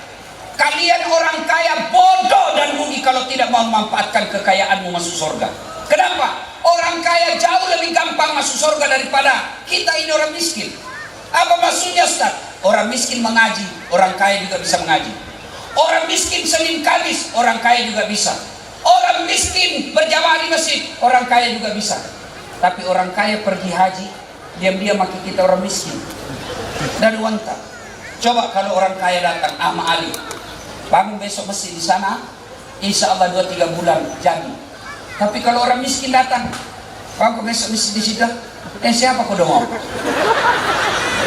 Kalian orang kaya bodoh dan rugi kalau tidak mau memanfaatkan kekayaanmu masuk surga. Kenapa? Orang kaya jauh lebih gampang masuk surga daripada kita ini orang miskin. Apa maksudnya Ustaz? Orang miskin mengaji, orang kaya juga bisa mengaji. Orang miskin Senin Kamis, orang kaya juga bisa. Orang miskin berjamaah di masjid, orang kaya juga bisa. Tapi orang kaya pergi haji, diam-diam maki kita orang miskin. Dan wanta. Coba kalau orang kaya datang, Ahmad Ali, bangun besok masjid di sana, insya Allah 2-3 bulan jadi. Tapi kalau orang miskin datang, bangun besok masjid di situ, siapa kau mau?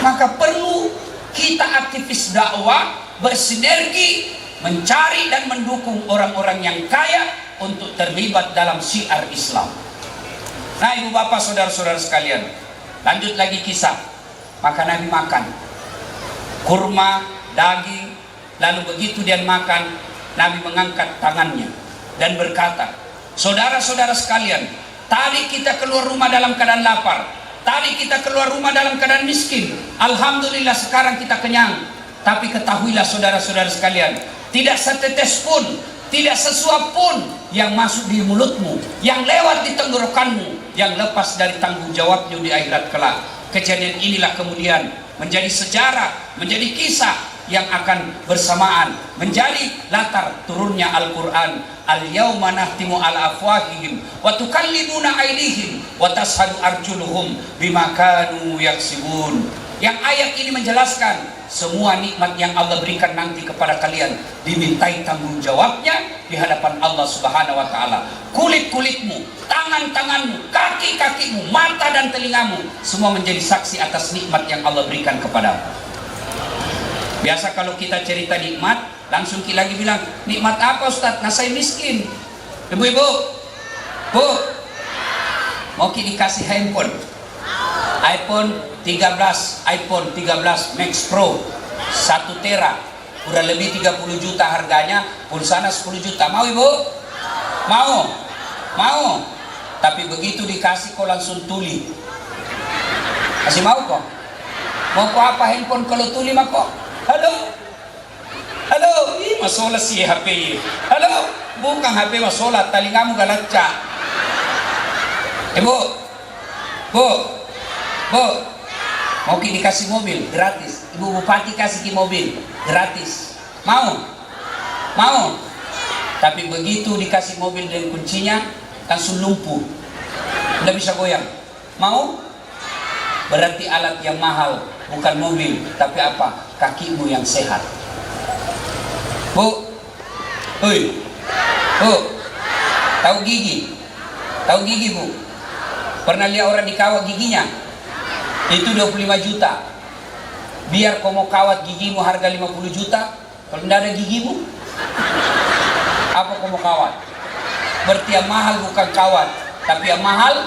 Maka perlu kita aktivis dakwah bersinergi mencari dan mendukung orang-orang yang kaya untuk terlibat dalam syiar Islam. Nah, ibu bapak saudara-saudara sekalian, lanjut lagi kisah. Maka Nabi makan kurma, daging, lalu begitu dia makan, Nabi mengangkat tangannya dan berkata, saudara-saudara sekalian, tadi kita keluar rumah dalam keadaan lapar, tadi kita keluar rumah dalam keadaan miskin, alhamdulillah sekarang kita kenyang. Tapi ketahuilah saudara-saudara sekalian, tidak setetes pun, tidak sesuap pun yang masuk di mulutmu, yang lewat di tenggorokanmu, yang lepas dari tanggung jawabnya di akhirat kelak. Kejadian inilah kemudian menjadi sejarah, menjadi kisah yang akan bersamaan menjadi latar turunnya Al-Quran. Al-yawma nahtimu ala afwahihim wa tukallimuna aydihim wa tashhadu arjuluhum bima kanu yaksibun. Yang ayat ini menjelaskan semua nikmat yang Allah berikan nanti kepada kalian dimintai tanggung jawabnya di hadapan Allah Subhanahu wa taala. Kulit-kulitmu, tangan-tanganmu, kaki-kakimu, mata dan telingamu semua menjadi saksi atas nikmat yang Allah berikan kepadamu. Biasa kalau kita cerita nikmat, langsung kita lagi bilang, nikmat apa Ustaz? Nah, saya miskin. Ibu-ibu, Bu, mau kita dikasih handphone? iPhone 13 Max Pro 1 tera, udah lebih 30 juta harganya, pulsanya 10 juta. Mau ibu? Mau? Mau? Tapi begitu dikasih kok langsung tuli. Masih mau kok? Mau kok apa handphone kalau tuli mah kok? Halo? Halo? Ih, masalah si HP. Halo? Bukan HP masalah, telingamu galacak. Ibu? Bu? Bu? Mau dikasih mobil gratis, Ibu Bupati kasih mobil gratis, mau? Mau? Tapi begitu dikasih mobil dan kuncinya langsung lumpuh, nggak bisa goyang. Mau? Berarti alat yang mahal, bukan mobil, tapi apa? Kakimu yang sehat. Bu, hoi, Bu, tahu gigi? Tahu gigi Bu? Pernah lihat orang dikawat giginya? Itu 25 juta. Biar kau mau kawat gigimu harga 50 juta, kalau tidak ada gigimu, apa kau mau kawat? Berarti yang mahal bukan kawat, tapi yang mahal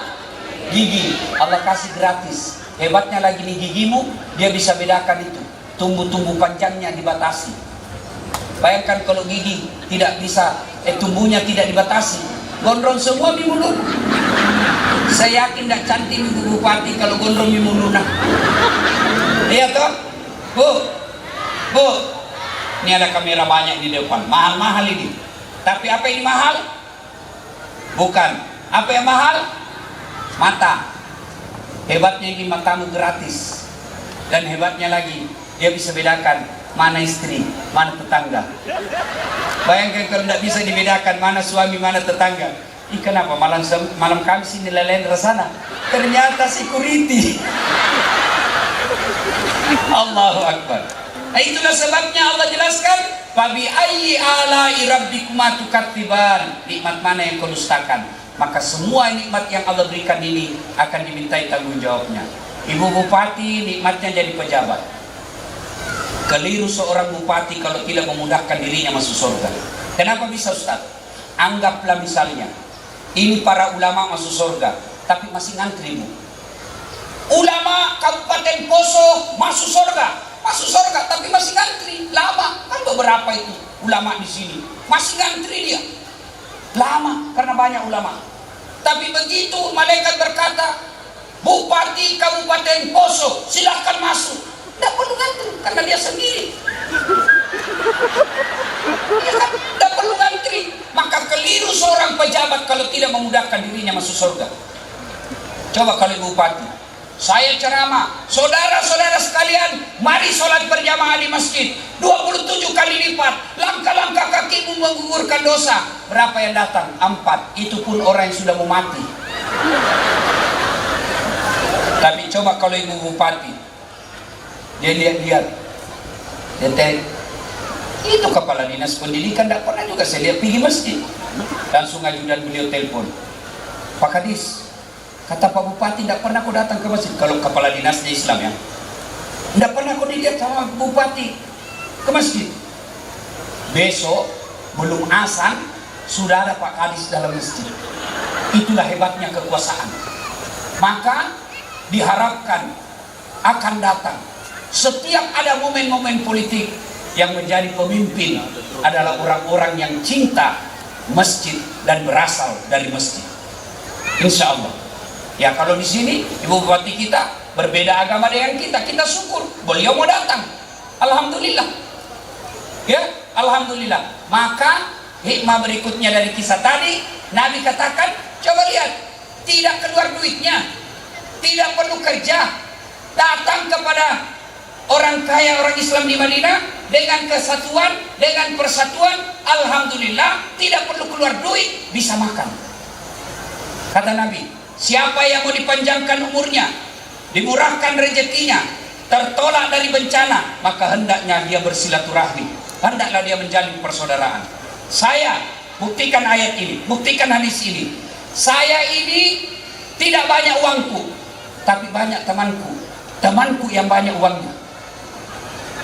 gigi. Allah kasih gratis. Hebatnya lagi nih gigimu, dia bisa bedakan itu. Tumbuh-tumbuh panjangnya dibatasi. Bayangkan kalau gigi tidak bisa, tumbuhnya tidak dibatasi, gondrong semua di mulut. Saya yakin tidak cantik Ibu Bupati kalau gondrong di mulutnya. Iya toh? Bu, Bu, ini ada kamera banyak di depan, mahal-mahal ini. Tapi apa yang mahal? Bukan. Apa yang mahal? Mata. Hebatnya ini matamu gratis. Dan hebatnya lagi, dia bisa bedakan mana istri, mana tetangga. Bayangkan kalau tidak bisa dibedakan mana suami, mana tetangga. Ih, kenapa malam Kamis ini lelain rasana? Ternyata security. Allahu Akbar. Nah, itulah sebabnya Allah jelaskan, fabi ayyi ala'i rabbikuma tukatsiban. Nikmat mana yang kau dustakan? Maka semua nikmat yang Allah berikan ini akan dimintai tanggung jawabnya. Ibu Bupati nikmatnya jadi pejabat. Keliru seorang bupati kalau tidak memudahkan dirinya masuk surga. Kenapa bisa Ustaz? Anggaplah misalnya ini para ulama masuk surga, tapi masih ngantri Bu. Ulama Kabupaten Poso masuk surga, tapi masih ngantri, lama. Kan beberapa itu ulama di sini masih ngantri dia, lama karena banyak ulama. Tapi begitu malaikat berkata, Bupati Kabupaten Poso silahkan masuk, tidak perlu ngantri karena dia sendiri. Ya kan? Tidak perlu ngantri. maka keliru seorang pejabat kalau tidak memudahkan dirinya masuk surga. Coba kalau Ibu Bupati, saya ceramah, saudara-saudara sekalian, mari sholat berjamaah di masjid 27 kali lipat, langkah-langkah kakimu menggugurkan dosa. Berapa yang datang? 4. Itu pun orang yang sudah mau mati. Tapi coba kalau Ibu Bupati, dia lihat-lihat, itu kepala dinas pendidikan tidak pernah juga saya lihat pergi masjid. Langsung ajudan beliau telepon, Pak Kadis, kata Pak Bupati tidak pernah kau datang ke masjid. Kalau kepala dinasnya Islam ya, tidak pernah kau dilihat sama Bupati ke masjid. Besok belum azan sudah ada Pak Kadis dalam masjid. Itulah hebatnya kekuasaan. Maka diharapkan akan datang setiap ada momen-momen politik yang menjadi pemimpin adalah orang-orang yang cinta masjid dan berasal dari masjid. Insya Allah. Ya kalau di sini Ibu Bupati kita berbeda agama dengan kita syukur beliau mau datang. Alhamdulillah. Ya, alhamdulillah. Maka hikmah berikutnya dari kisah tadi, Nabi katakan, coba lihat, tidak keluar duitnya, tidak perlu kerja, datang kepada orang kaya, orang Islam di Madinah dengan kesatuan, dengan persatuan. Alhamdulillah, tidak perlu keluar duit, bisa makan. Kata Nabi, siapa yang mau dipanjangkan umurnya, dimurahkan rezekinya, tertolak dari bencana, maka hendaknya dia bersilaturahmi, hendaklah dia menjalin persaudaraan. Saya buktikan ayat ini, buktikan hadis ini. Saya ini tidak banyak uangku, tapi banyak temanku. Temanku yang banyak uangnya,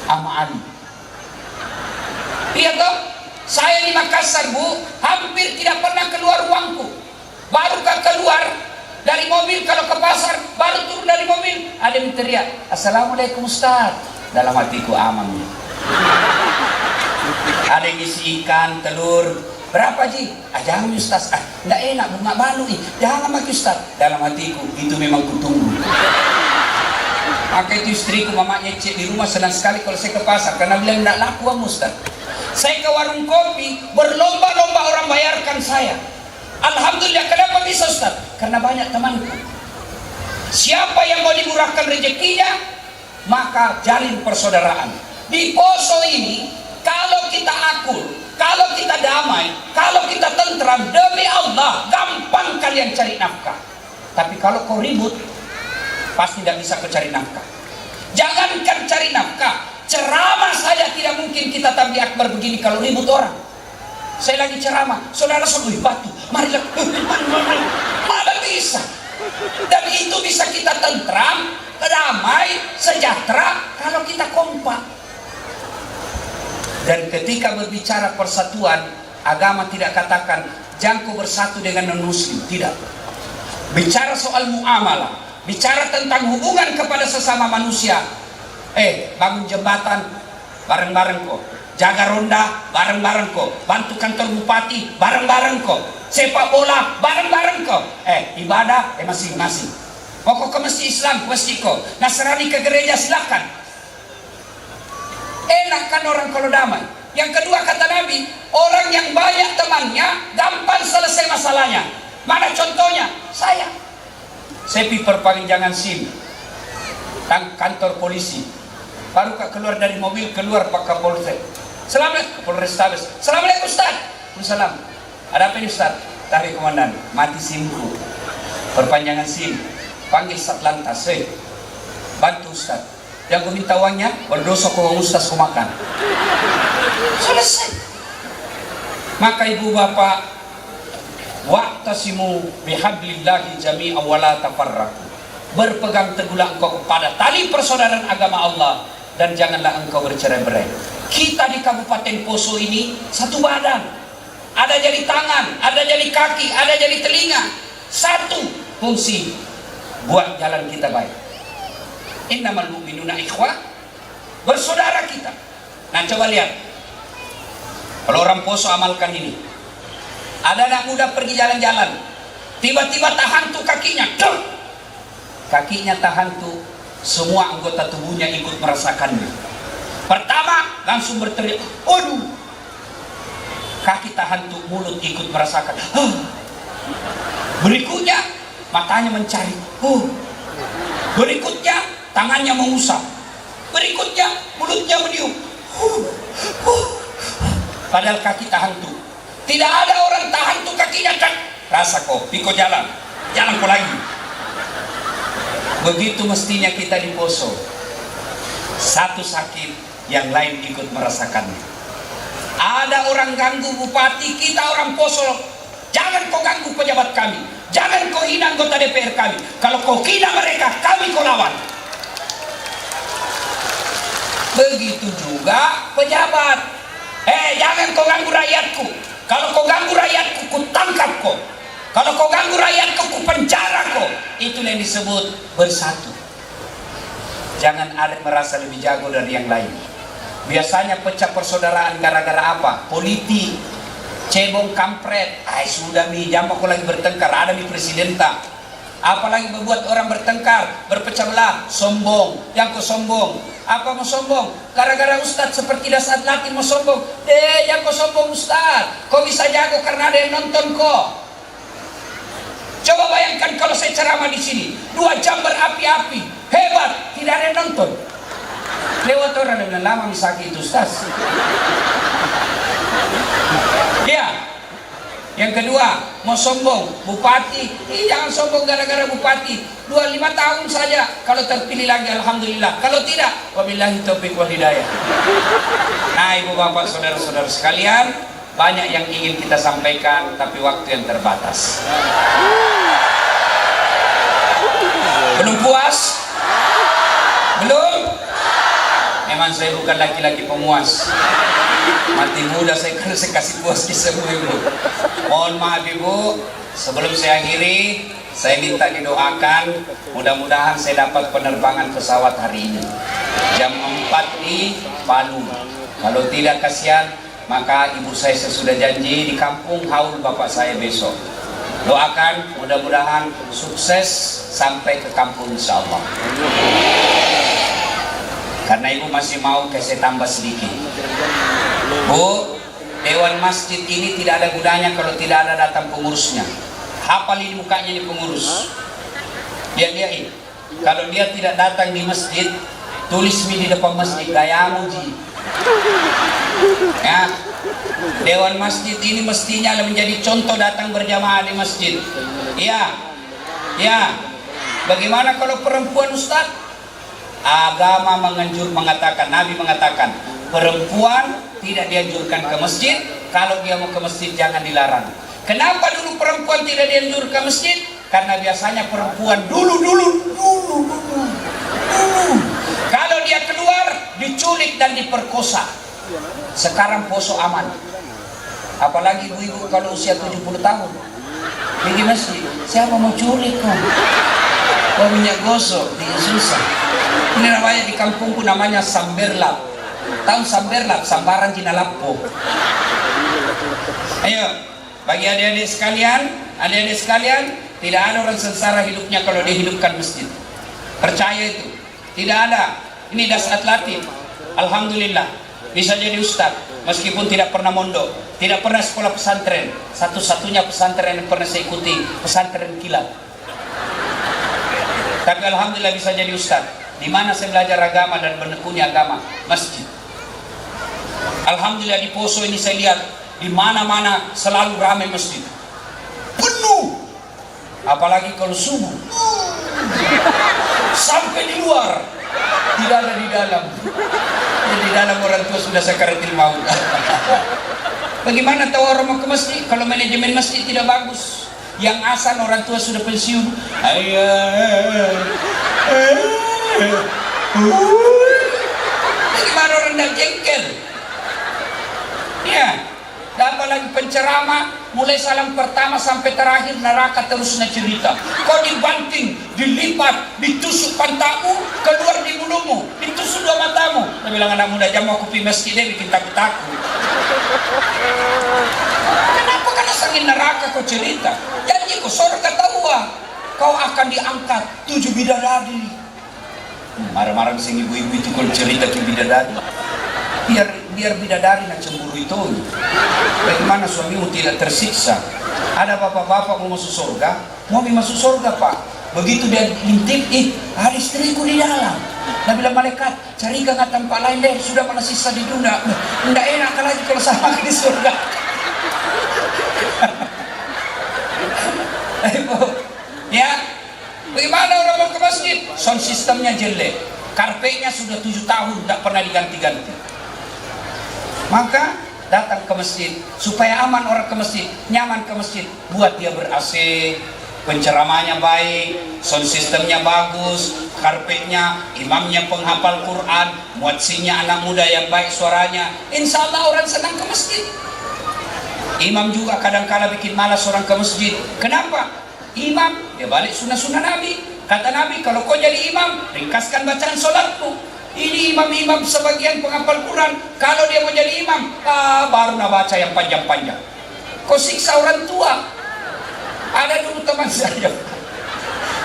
Ama Ali. Iya toh? Saya di Makassar, Bu, hampir tidak pernah keluar uangku. Baru keluar dari mobil, kalau ke pasar, baru turun dari mobil, ada yang teriak, Assalamualaikum Ustaz. Dalam hatiku aman. Ada yang isi ikan, telur, berapa Ji? Jangan Ustaz, enggak enak, bunga balu nih, jangan pakai Ustaz. Dalam hatiku, itu memang kutunggu. Maka itu istriku, mamanya cek di rumah senang sekali kalau saya ke pasar, karena bilang enggak laku Ustaz. Saya ke warung kopi, berlomba-lomba orang bayarkan saya. Alhamdulillah, kenapa bisa Ustaz? Karena banyak temanku. Siapa yang mau dimurahkan rezekinya, maka jalin persaudaraan. Di Poso ini, kalau kita akul, kalau kita damai, kalau kita tentram, demi Allah, gampang kalian cari nafkah. Tapi kalau kau ribut, pasti tidak bisa kau cari nafkah. Jangankan cari nafkah, ceramah saja tidak mungkin kita tabligh akbar begini kalau ribut orang. Saya lagi ceramah, saudara sebut batu, marilah, mana bisa. Dan itu bisa kita tentram, damai, sejahtera kalau kita kompak. Dan ketika berbicara persatuan, agama tidak katakan jangan bersatu dengan non-muslim, tidak. Bicara soal muamalah, bicara tentang hubungan kepada sesama manusia. Bangun jembatan bareng-bareng kok, jaga ronda bareng-bareng kok, bantu kantor bupati bareng-bareng kok, sepak bola bareng-bareng kok, ibadah masing-masing. Mau ke masjid Islam, masjid kok, Nasrani ke gereja silakan. Enak kan orang kalau damai. Yang kedua kata Nabi, orang yang banyak temannya gampang selesai masalahnya. Mana contohnya? Saya pergi perpanjangan SIM kantor polisi, baru keluar dari mobil, keluar Pak Kapolsek, Assalamualaikum Polrestabes, Assalamualaikum Ustaz. Waalaikumsalam. Ada apa ini Ustaz? Tarik komandan, mati SIMku, perpanjangan SIM. Panggil Satlantas, bantu Ustaz. Yang gue minta uangnya, berdosa kau Ustaz kau makan. Selesai. Maka ibu bapak, wa'tasimu bihablillahi jami'an wa la tafarraqu. Berpegang teguhlah engkau kepada tali persaudaraan agama Allah dan janganlah engkau bercerai-berai. Kita di Kabupaten Poso ini satu badan. Ada jadi tangan, ada jadi kaki, ada jadi telinga. Satu fungsi buat jalan kita baik. Innamal mu'minuna ikhwah, bersaudara kita. Nah coba lihat, kalau orang Poso amalkan ini. Ada anak muda pergi jalan-jalan, tiba-tiba tahan tuh kakinya, kakinya tahan tuh, semua anggota tubuhnya ikut merasakannya. Pertama langsung berteriak, aduh. kaki tahan tuh, mulut ikut merasakan. Berikutnya matanya mencari. Berikutnya tangannya mengusap. Berikutnya mulutnya meniup. Padahal kaki tahan tuh. Tidak ada orang tahan tuh kakinya kan. Rasa kok, piko jalan kok lagi. Begitu mestinya kita di Poso. Satu sakit, yang lain ikut merasakannya. Ada orang ganggu bupati, kita orang Poso, jangan kau ganggu pejabat kami, jangan kau hina anggota DPR kami. Kalau kau hina mereka, kami kau lawan. Begitu juga pejabat. Jangan kau ganggu rakyatku. Kalau kau ganggu rakyatku, ku tangkap kau. Kalau kau ganggu rakyatku, ku penjara kau. Itulah yang disebut bersatu. Jangan ada merasa lebih jago dari yang lain. Biasanya pecah persaudaraan gara-gara apa? Politik, cebong, kampret. Sudah mi, jangan kau lagi bertengkar. Ada mi presiden tak? Apalagi membuat orang bertengkar, berpecah belah, sombong. Yang kau sombong, apa mau sombong? Gara-gara Ustadz seperti dasar latih mau sombong. Yang kau sombong Ustadz, kau bisa jago karena ada yang nonton kau. Coba bayangkan kalau saya ceramah di sini 2 jam berapi-api, hebat, tidak ada yang nonton. Lewat orang yang bilang, lama misaki itu Ustaz. Ya. Yang kedua, mau sombong, bupati, jangan sombong gara-gara bupati. 25 tahun saja, kalau terpilih lagi alhamdulillah. Kalau tidak, wabillahi taufiq wal hidayah. Nah, ibu bapak saudara-saudara sekalian, banyak yang ingin kita sampaikan, tapi waktu yang terbatas. Belum puas? Belum? Memang saya bukan laki-laki pemuas. Mati muda saya kalau saya kasih puas di semua ibu. Mohon maaf ibu, sebelum saya akhiri, saya minta didoakan, mudah-mudahan saya dapat penerbangan pesawat hari ini. Jam 4 di Palu. Kalau tidak kasihan, maka ibu saya sesudah janji di kampung haul bapak saya besok. Doakan mudah-mudahan sukses sampai ke kampung insyaallah. Karena ibu masih mau saya tambah sedikit. Bu, Dewan Masjid ini tidak ada gunanya kalau tidak ada datang pengurusnya. Hafal ini mukanya ini pengurus. Lihat. Kalau dia tidak datang di masjid, tulis di depan masjid gayamu ji. Ya, Dewan Masjid ini mestinya menjadi contoh datang berjamaah di masjid. Ya. Bagaimana kalau perempuan Ustaz? Agama mengatakan, Nabi mengatakan, perempuan tidak dianjurkan ke masjid. Kalau dia mau ke masjid jangan dilarang. Kenapa dulu perempuan tidak dianjurkan ke masjid? Karena biasanya perempuan dulu kalau dia keluar diculik dan diperkosa. Sekarang Poso aman. Apalagi ibu-ibu kalau usia 70 tahun pergi masjid, siapa mau culik kok? Kau minyak gosok, dia susah. Ini namanya di kampungku namanya samberlap. Tahu samberlap, sambaran Cina Lapo. Ayo, bagi adik-adik sekalian, tidak ada orang sengsara hidupnya kalau dihidupkan masjid. Percaya itu, tidak ada. Ini dasar latif. Alhamdulillah, bisa jadi ustaz, meskipun tidak pernah mondok, tidak pernah sekolah pesantren. Satu-satunya pesantren yang pernah saya ikuti, pesantren kilat. Tapi alhamdulillah bisa jadi ustaz. Di mana saya belajar agama dan menekuni agama? Masjid. Alhamdulillah di Poso ini saya lihat di mana-mana selalu ramai masjid. Penuh. Apalagi kalau subuh. Sampai di luar. Tidak ada di dalam. Di dalam orang tua sudah sakaratul maut. Bagaimana tahu orang mau ke masjid kalau manajemen masjid tidak bagus? Yang asal orang tua sudah pensiun. Bagaimana orang dah jengkel? Ya, dan apalagi penceramah mulai salam pertama sampai terakhir neraka terus cerita. Kau dibanting, dilipat, ditusuk pantamu, keluar di mulutmu, ditusuk 2 matamu. Dia bilang anak muda jam aku pergi masjid dia bikin takut-takut. Kenapa karena sangin neraka kau cerita? Janji kau surga tahu kau akan diangkat 7 bidadari. Marah-marah sing ibu-ibu itu kalau cerita ke bidadari. Biar biar bidadari nak cemburu itu. Bagaimana suamimu tidak tersiksa? Ada bapak-bapak mau masuk surga, mau masuk surga pak. Begitu dia intip, ada istriku di dalam. Nah bila malaikat, carikan tempat lain deh, sudah mana sisa di dunia. Tidak enak lagi kalau sama di surga. Ya, bagaimana orang mau ke masjid? Sound sistemnya jelek, karpetnya sudah 7 tahun tidak pernah diganti-ganti. Maka datang ke masjid supaya aman orang ke masjid, nyaman ke masjid, buat dia ber-AC, penceramahnya baik, sound sistemnya bagus, karpetnya, imamnya penghafal Quran, muadzinnya anak muda yang baik suaranya. Insya Allah orang senang ke masjid. Imam juga kadang-kala bikin malas orang ke masjid. Kenapa? Imam dia balik sunnah-sunnah Nabi. Kata Nabi, kalau kau jadi imam, ringkaskan bacaan solatmu. Ini imam-imam sebagian penghafal Quran, kalau dia mau jadi imam, baru nak baca yang panjang-panjang. Kau siksa orang tua. Ada dulu teman saya,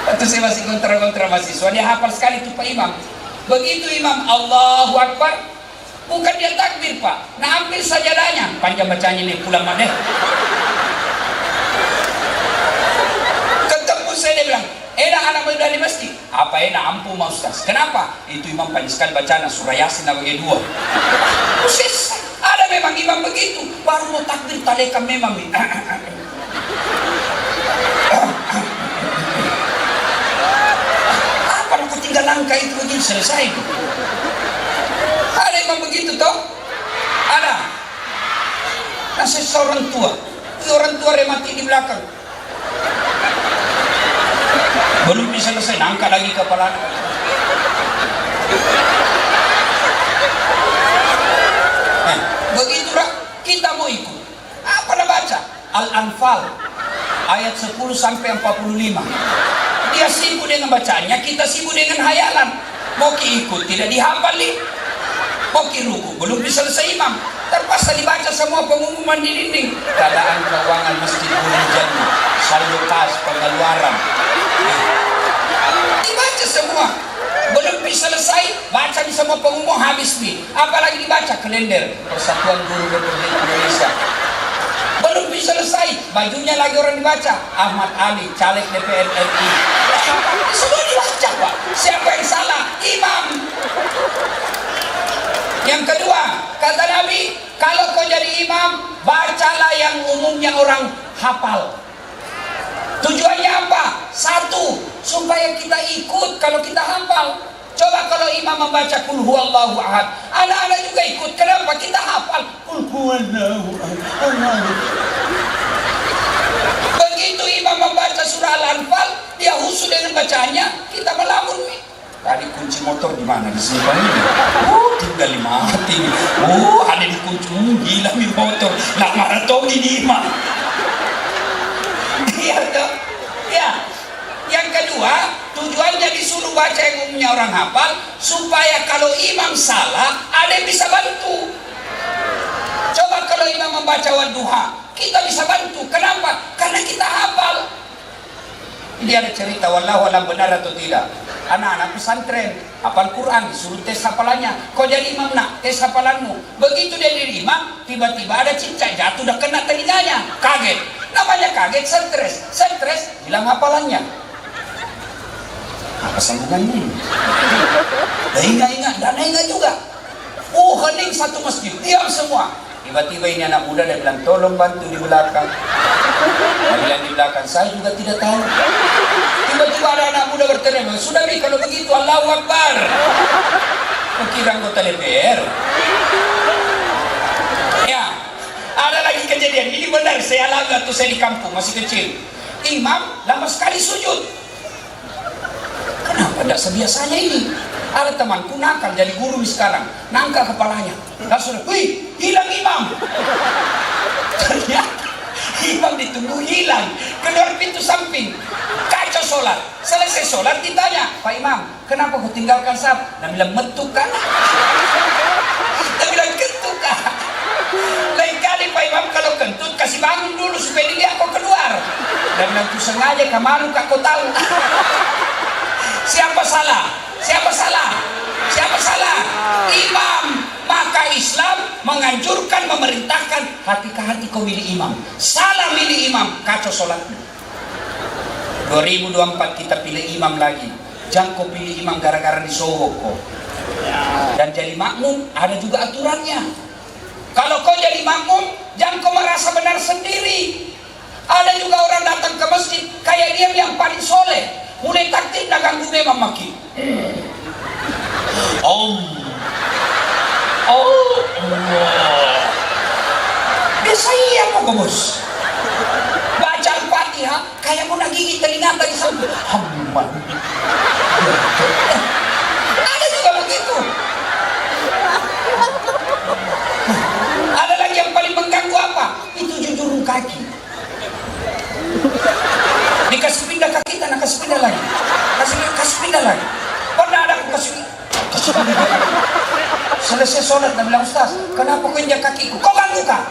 waktu saya masih kontra mahasiswa, dia hafal sekali itu Pak Imam. Begitu imam Allahu Akbar, bukan dia takbir Pak, nah ambil sajadahnya, panjang bacanya nih, pulang mana? Ketemu saya, dia bilang, enak anak muda di masjid. Apa enak, ampuh mau Ustaz. Kenapa? Itu imam panjang sekali bacaan surah Yasin bagi 2. Usis, ada memang imam begitu, baru mau takbir talekan memang. Apa aku tinggal langkah itu begini selesai. Ada imam begitu toh? Ada. Nasib seorang tua, orang tua remati di belakang. Belum bisa selesai, angkat lagi kepala. Begitulah kita mau ikut. Apa nak baca? Al-Anfal ayat 10 sampai 45. Dia sibuk dengan bacanya, kita sibuk dengan hayalan. Mau ikut tidak dihafal nih. Mau ruku belum bisa selesai imam, terpaksa dibaca semua pengumuman di dinding. Keadaan keuangan masjid hujan, saldo kas, pengeluaran. Dibaca semua. Belum bisa selesai, baca di semua pengumuman habis nih. Apalagi dibaca kalender Persatuan Guru Republik Indonesia. Belum bisa selesai, bajunya lagi orang dibaca. Ahmad Ali, caleg DPR RI. Semua dibaca Pak. Siapa yang salah? Imam. Yang kedua, kata Nabi, kalau kau jadi imam, bacalah yang umumnya orang hafal. Tujuannya apa? Satu, supaya kita ikut kalau kita hafal. Coba kalau imam membaca Qul huwallahu ahad, anak-anak juga ikut. Kenapa? Kita hafal Qul huwallahu ahad. Begitu imam membaca surah Al-Anfal, dia husu dengan bacaannya, kita melamun. Tadi kunci motor di mana? Di sini ini. Tinggal di mati. Ada di kunci. Gila nih motor. Nak maraton di imam. Iya toh. Ya. Yang kedua, tujuannya disuruh baca yang umumnya orang hafal, supaya kalau imam salah, ada yang bisa bantu. Coba kalau imam membaca wadduha, kita bisa bantu. Kenapa? Karena kita hafal. Ini ada cerita, wallahu alam benar atau tidak. Anak-anak pesantren hafal Quran, disuruh tes hafalannya. Kau jadi imam nak, tes hafalanmu. Begitu dia jadi imam, tiba-tiba ada cincai jatuh, udah kena telinganya. Kaget. Namanya kaget, stres, hilang hafalannya. Apa sambungannya? Ingat, dan ingat juga. Hening satu masjid, diam semua. Tiba-tiba ini anak muda, dia bilang, tolong bantu di belakang. Yang di belakang, saya juga tidak tahu. Tiba-tiba ada anak muda berteriak, sudah nih kalau begitu Allahu Akbar. Kira anggota DPR. Ya, ada lagi kejadian. Ini benar, saya alami waktu saya di kampung masih kecil. Imam lama sekali sujud. Kenapa tidak sebiasanya ini? Ada temanku nakal jadi guru sekarang, nangkal kepalanya. Langsung, wih, hilang imam. Ternyata imam ditunggu hilang, keluar pintu samping, kacau sholat. Selesai sholat ditanya, Pak Imam, kenapa kau tinggalkan saf? Dia bilang, metuk kan? Dia bilang, kentut kan? Lain kali Pak Imam kalau kentut, kasih bangun dulu supaya dilihat kau keluar. Dia bilang, ku sengaja kemaru kau tahu. Siapa salah? Siapa salah? Siapa salah? Imam. Maka Islam menganjurkan, memerintahkan, hati ke hati kau milih imam. Salah milih imam, kacau sholatmu. 2024 kita pilih imam lagi. Jangan kau pilih imam gara-gara disohok kau. Dan jadi makmum ada juga aturannya. Kalau kau jadi makmum, jangan kau merasa benar sendiri. Ada juga orang datang ke masjid kayak dia yang paling soleh, mulai taktik dah ganggu imam maki. Biasa iya kok bos. Baca Al-Fatihah kayak mau nagigit telinga tadi sampai hamba. Ada juga begitu. Ada lagi yang paling mengganggu apa? Itu jujurun kaki. Dikasih pindah kaki, tanah kasih pindah lagi. Kasih pindah lagi. Pernah ada aku kasih pindah. Selesai sholat dan bilang, Ustaz, kenapa kau injak kakiku? Kau ganggu kah?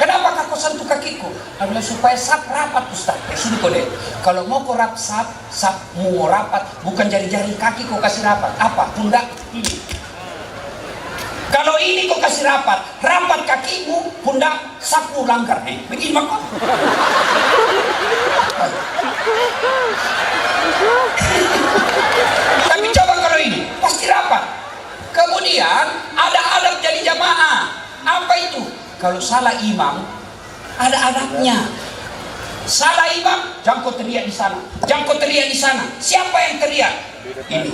Kenapa kau sentuh kakiku? Dia bilang, supaya sap rapat Ustaz. Sudah kau deh. Kalau mau kau sap mau rapat, bukan jari-jari kaki kau kasih rapat. Apa? Pundak ini. Kalau ini kau kasih rapat kakimu, pundak sapu langgar. Begini maka. Tapi coba kalau ini, pasti rapat. Kemudian ada adab jadi jamaah. Apa itu? Kalau salah imam, ada adabnya. Salah imam, jangan kau teriak di sana. Jangan kau teriak di sana. Siapa yang teriak? Ini.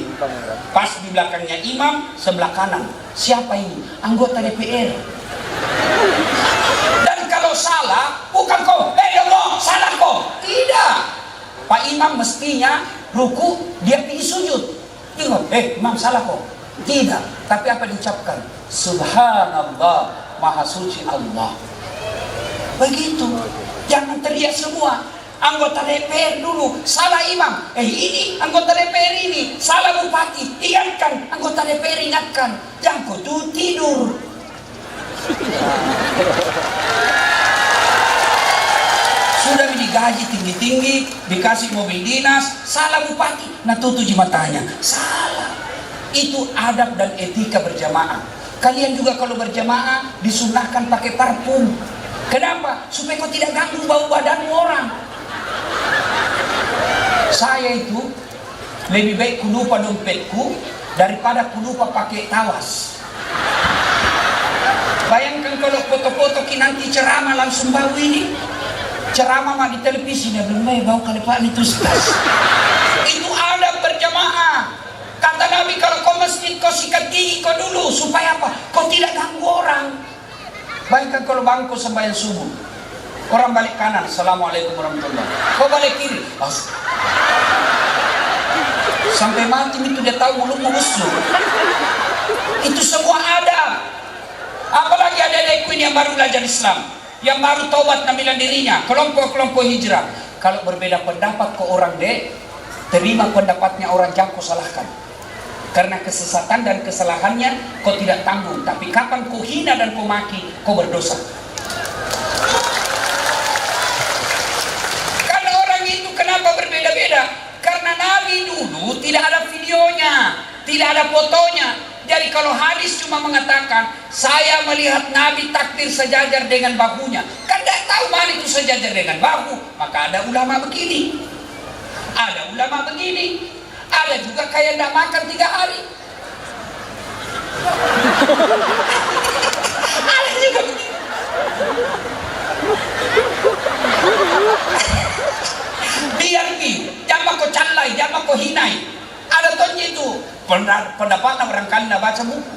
Pas di belakangnya imam, sebelah kanan. Siapa ini? Anggota DPR. Dan kalau salah, bukan kau. Demo, salah kau. Tidak. Pak Imam mestinya ruku, dia pergi sujud. Tengok, imam salah kau. Tidak, tapi apa diucapkan? Subhanallah, Maha Suci Allah. Begitu. Jangan teriak semua. Anggota DPR dulu salah imam. Ini anggota DPR ini salah bupati. Ingatkan, anggota DPR ingatkan. Jangan kau tuh tidur. Sudah digaji tinggi-tinggi, dikasih mobil dinas, salah bupati. Nah tutup matanya. Salah. Itu adab dan etika berjamaah. Kalian juga kalau berjamaah disunahkan pakai parfum. Kenapa? Supaya kau tidak ganggu bau badanmu orang. Saya itu lebih baik ku lupa dompetku daripada ku lupa pakai tawas. Bayangkan kalau foto-foto nanti ceramah langsung bau ini. Ceramah mah di televisi dia belum bau kali Pak itu sekas. Itu adab berjamaah. Kata Nabi, kalau kau masjid kau sikat gigi kau dulu supaya apa? Kau tidak ganggu orang. Bayangkan kalau bangku sembahyang subuh, orang balik kanan, Assalamualaikum warahmatullahi. Kau balik kiri, sampai mati itu dia tahu mulutmu busuk. Itu semua adab. Apalagi ada adekku ini yang baru belajar Islam, yang baru taubat ngambilan dirinya, kelompok-kelompok hijrah. Kalau berbeda pendapat ke orang terima pendapatnya orang, jangan kau salahkan. Karena kesesatan dan kesalahannya kau tidak tanggung. Tapi kapan kau hina dan kau maki, kau berdosa. Karena orang itu kenapa berbeda-beda? Karena Nabi dulu tidak ada videonya, tidak ada fotonya. Jadi kalau hadis cuma mengatakan, saya melihat Nabi takbir sejajar dengan bahunya, kan tidak tahu mana itu sejajar dengan bahu. Maka ada ulama begini, ada ulama begini. Ada juga kayak tidak makan 3 hari. Ada juga begini. Biar jangan kau calai, jangan kau hinai. Ada tonji itu. Pendapatnya barangkali tidak baca buku.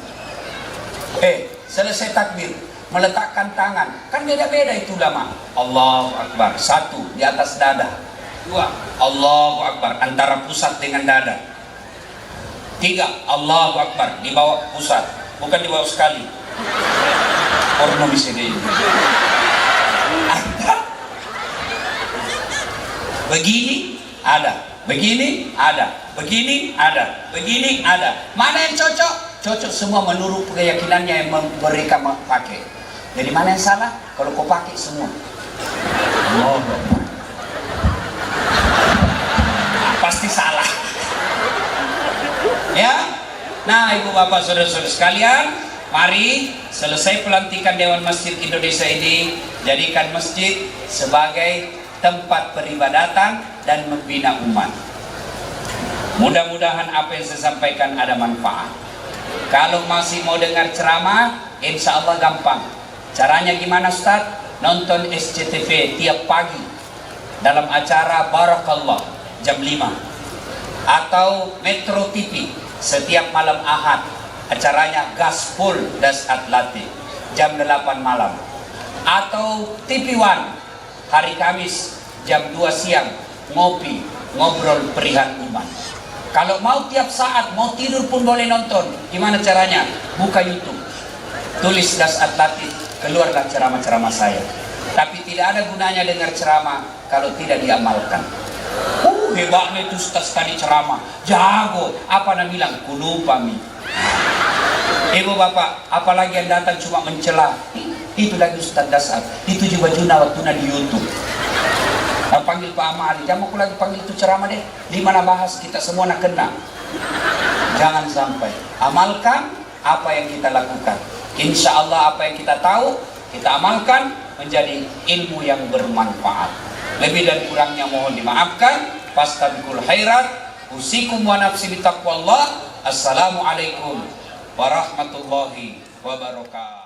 Selesai takbir, meletakkan tangan. Kan beda-beda itu ulama. Allahu Akbar. 1 di atas dada. 2, Allahu Akbar antara pusat dengan dada. 3, Allahu Akbar di bawah pusat, bukan di bawah sekali. Porno bisa ini. Ada. Begini ada, begini ada, begini ada, begini ada. Mana yang cocok? Cocok semua menurut keyakinannya yang mereka pakai. Jadi mana yang salah? Kalau kau pakai semua. Allahu Akbar. Pasti salah. Ya. Nah, ibu bapak saudara-saudara sekalian, Mari selesai pelantikan Dewan Masjid Indonesia ini, jadikan masjid sebagai tempat peribadatan dan membina umat. Mudah-mudahan apa yang saya sampaikan ada manfaat. Kalau masih mau dengar ceramah, insya Allah gampang. Caranya gimana Ustaz? Nonton SCTV tiap pagi dalam acara Barakallah jam 5, atau Metro TV setiap malam Ahad acaranya Gaspol Das Atlati jam 8 malam, atau TV One hari Kamis jam 2 siang ngobrol perihal umat. Kalau mau tiap saat, mau tidur pun boleh nonton. Gimana caranya? Buka YouTube, tulis Das Atlati, keluarlah ceramah-ceramah saya. Tapi tidak ada gunanya dengar ceramah kalau tidak diamalkan. Hebatnya itu Ustaz tadi ceramah, jago. Apa nak bilang? Kulupa mi. Ibu bapak, apalagi yang datang cuma mencela. Itu lagi Ustaz Dasar. Itu juga Juna waktu di YouTube. Nah, panggil Pak Amali, jangan aku lagi panggil itu ceramah deh. Di mana bahas kita semua nak kena. Jangan sampai. Amalkan apa yang kita lakukan. Insya Allah apa yang kita tahu kita amalkan menjadi ilmu yang bermanfaat. Lebih dan kurangnya mohon dimaafkan. Fastabiqul khairat. Usikum wa nafsi bitaqwallah. Assalamualaikum warahmatullahi wabarakatuh.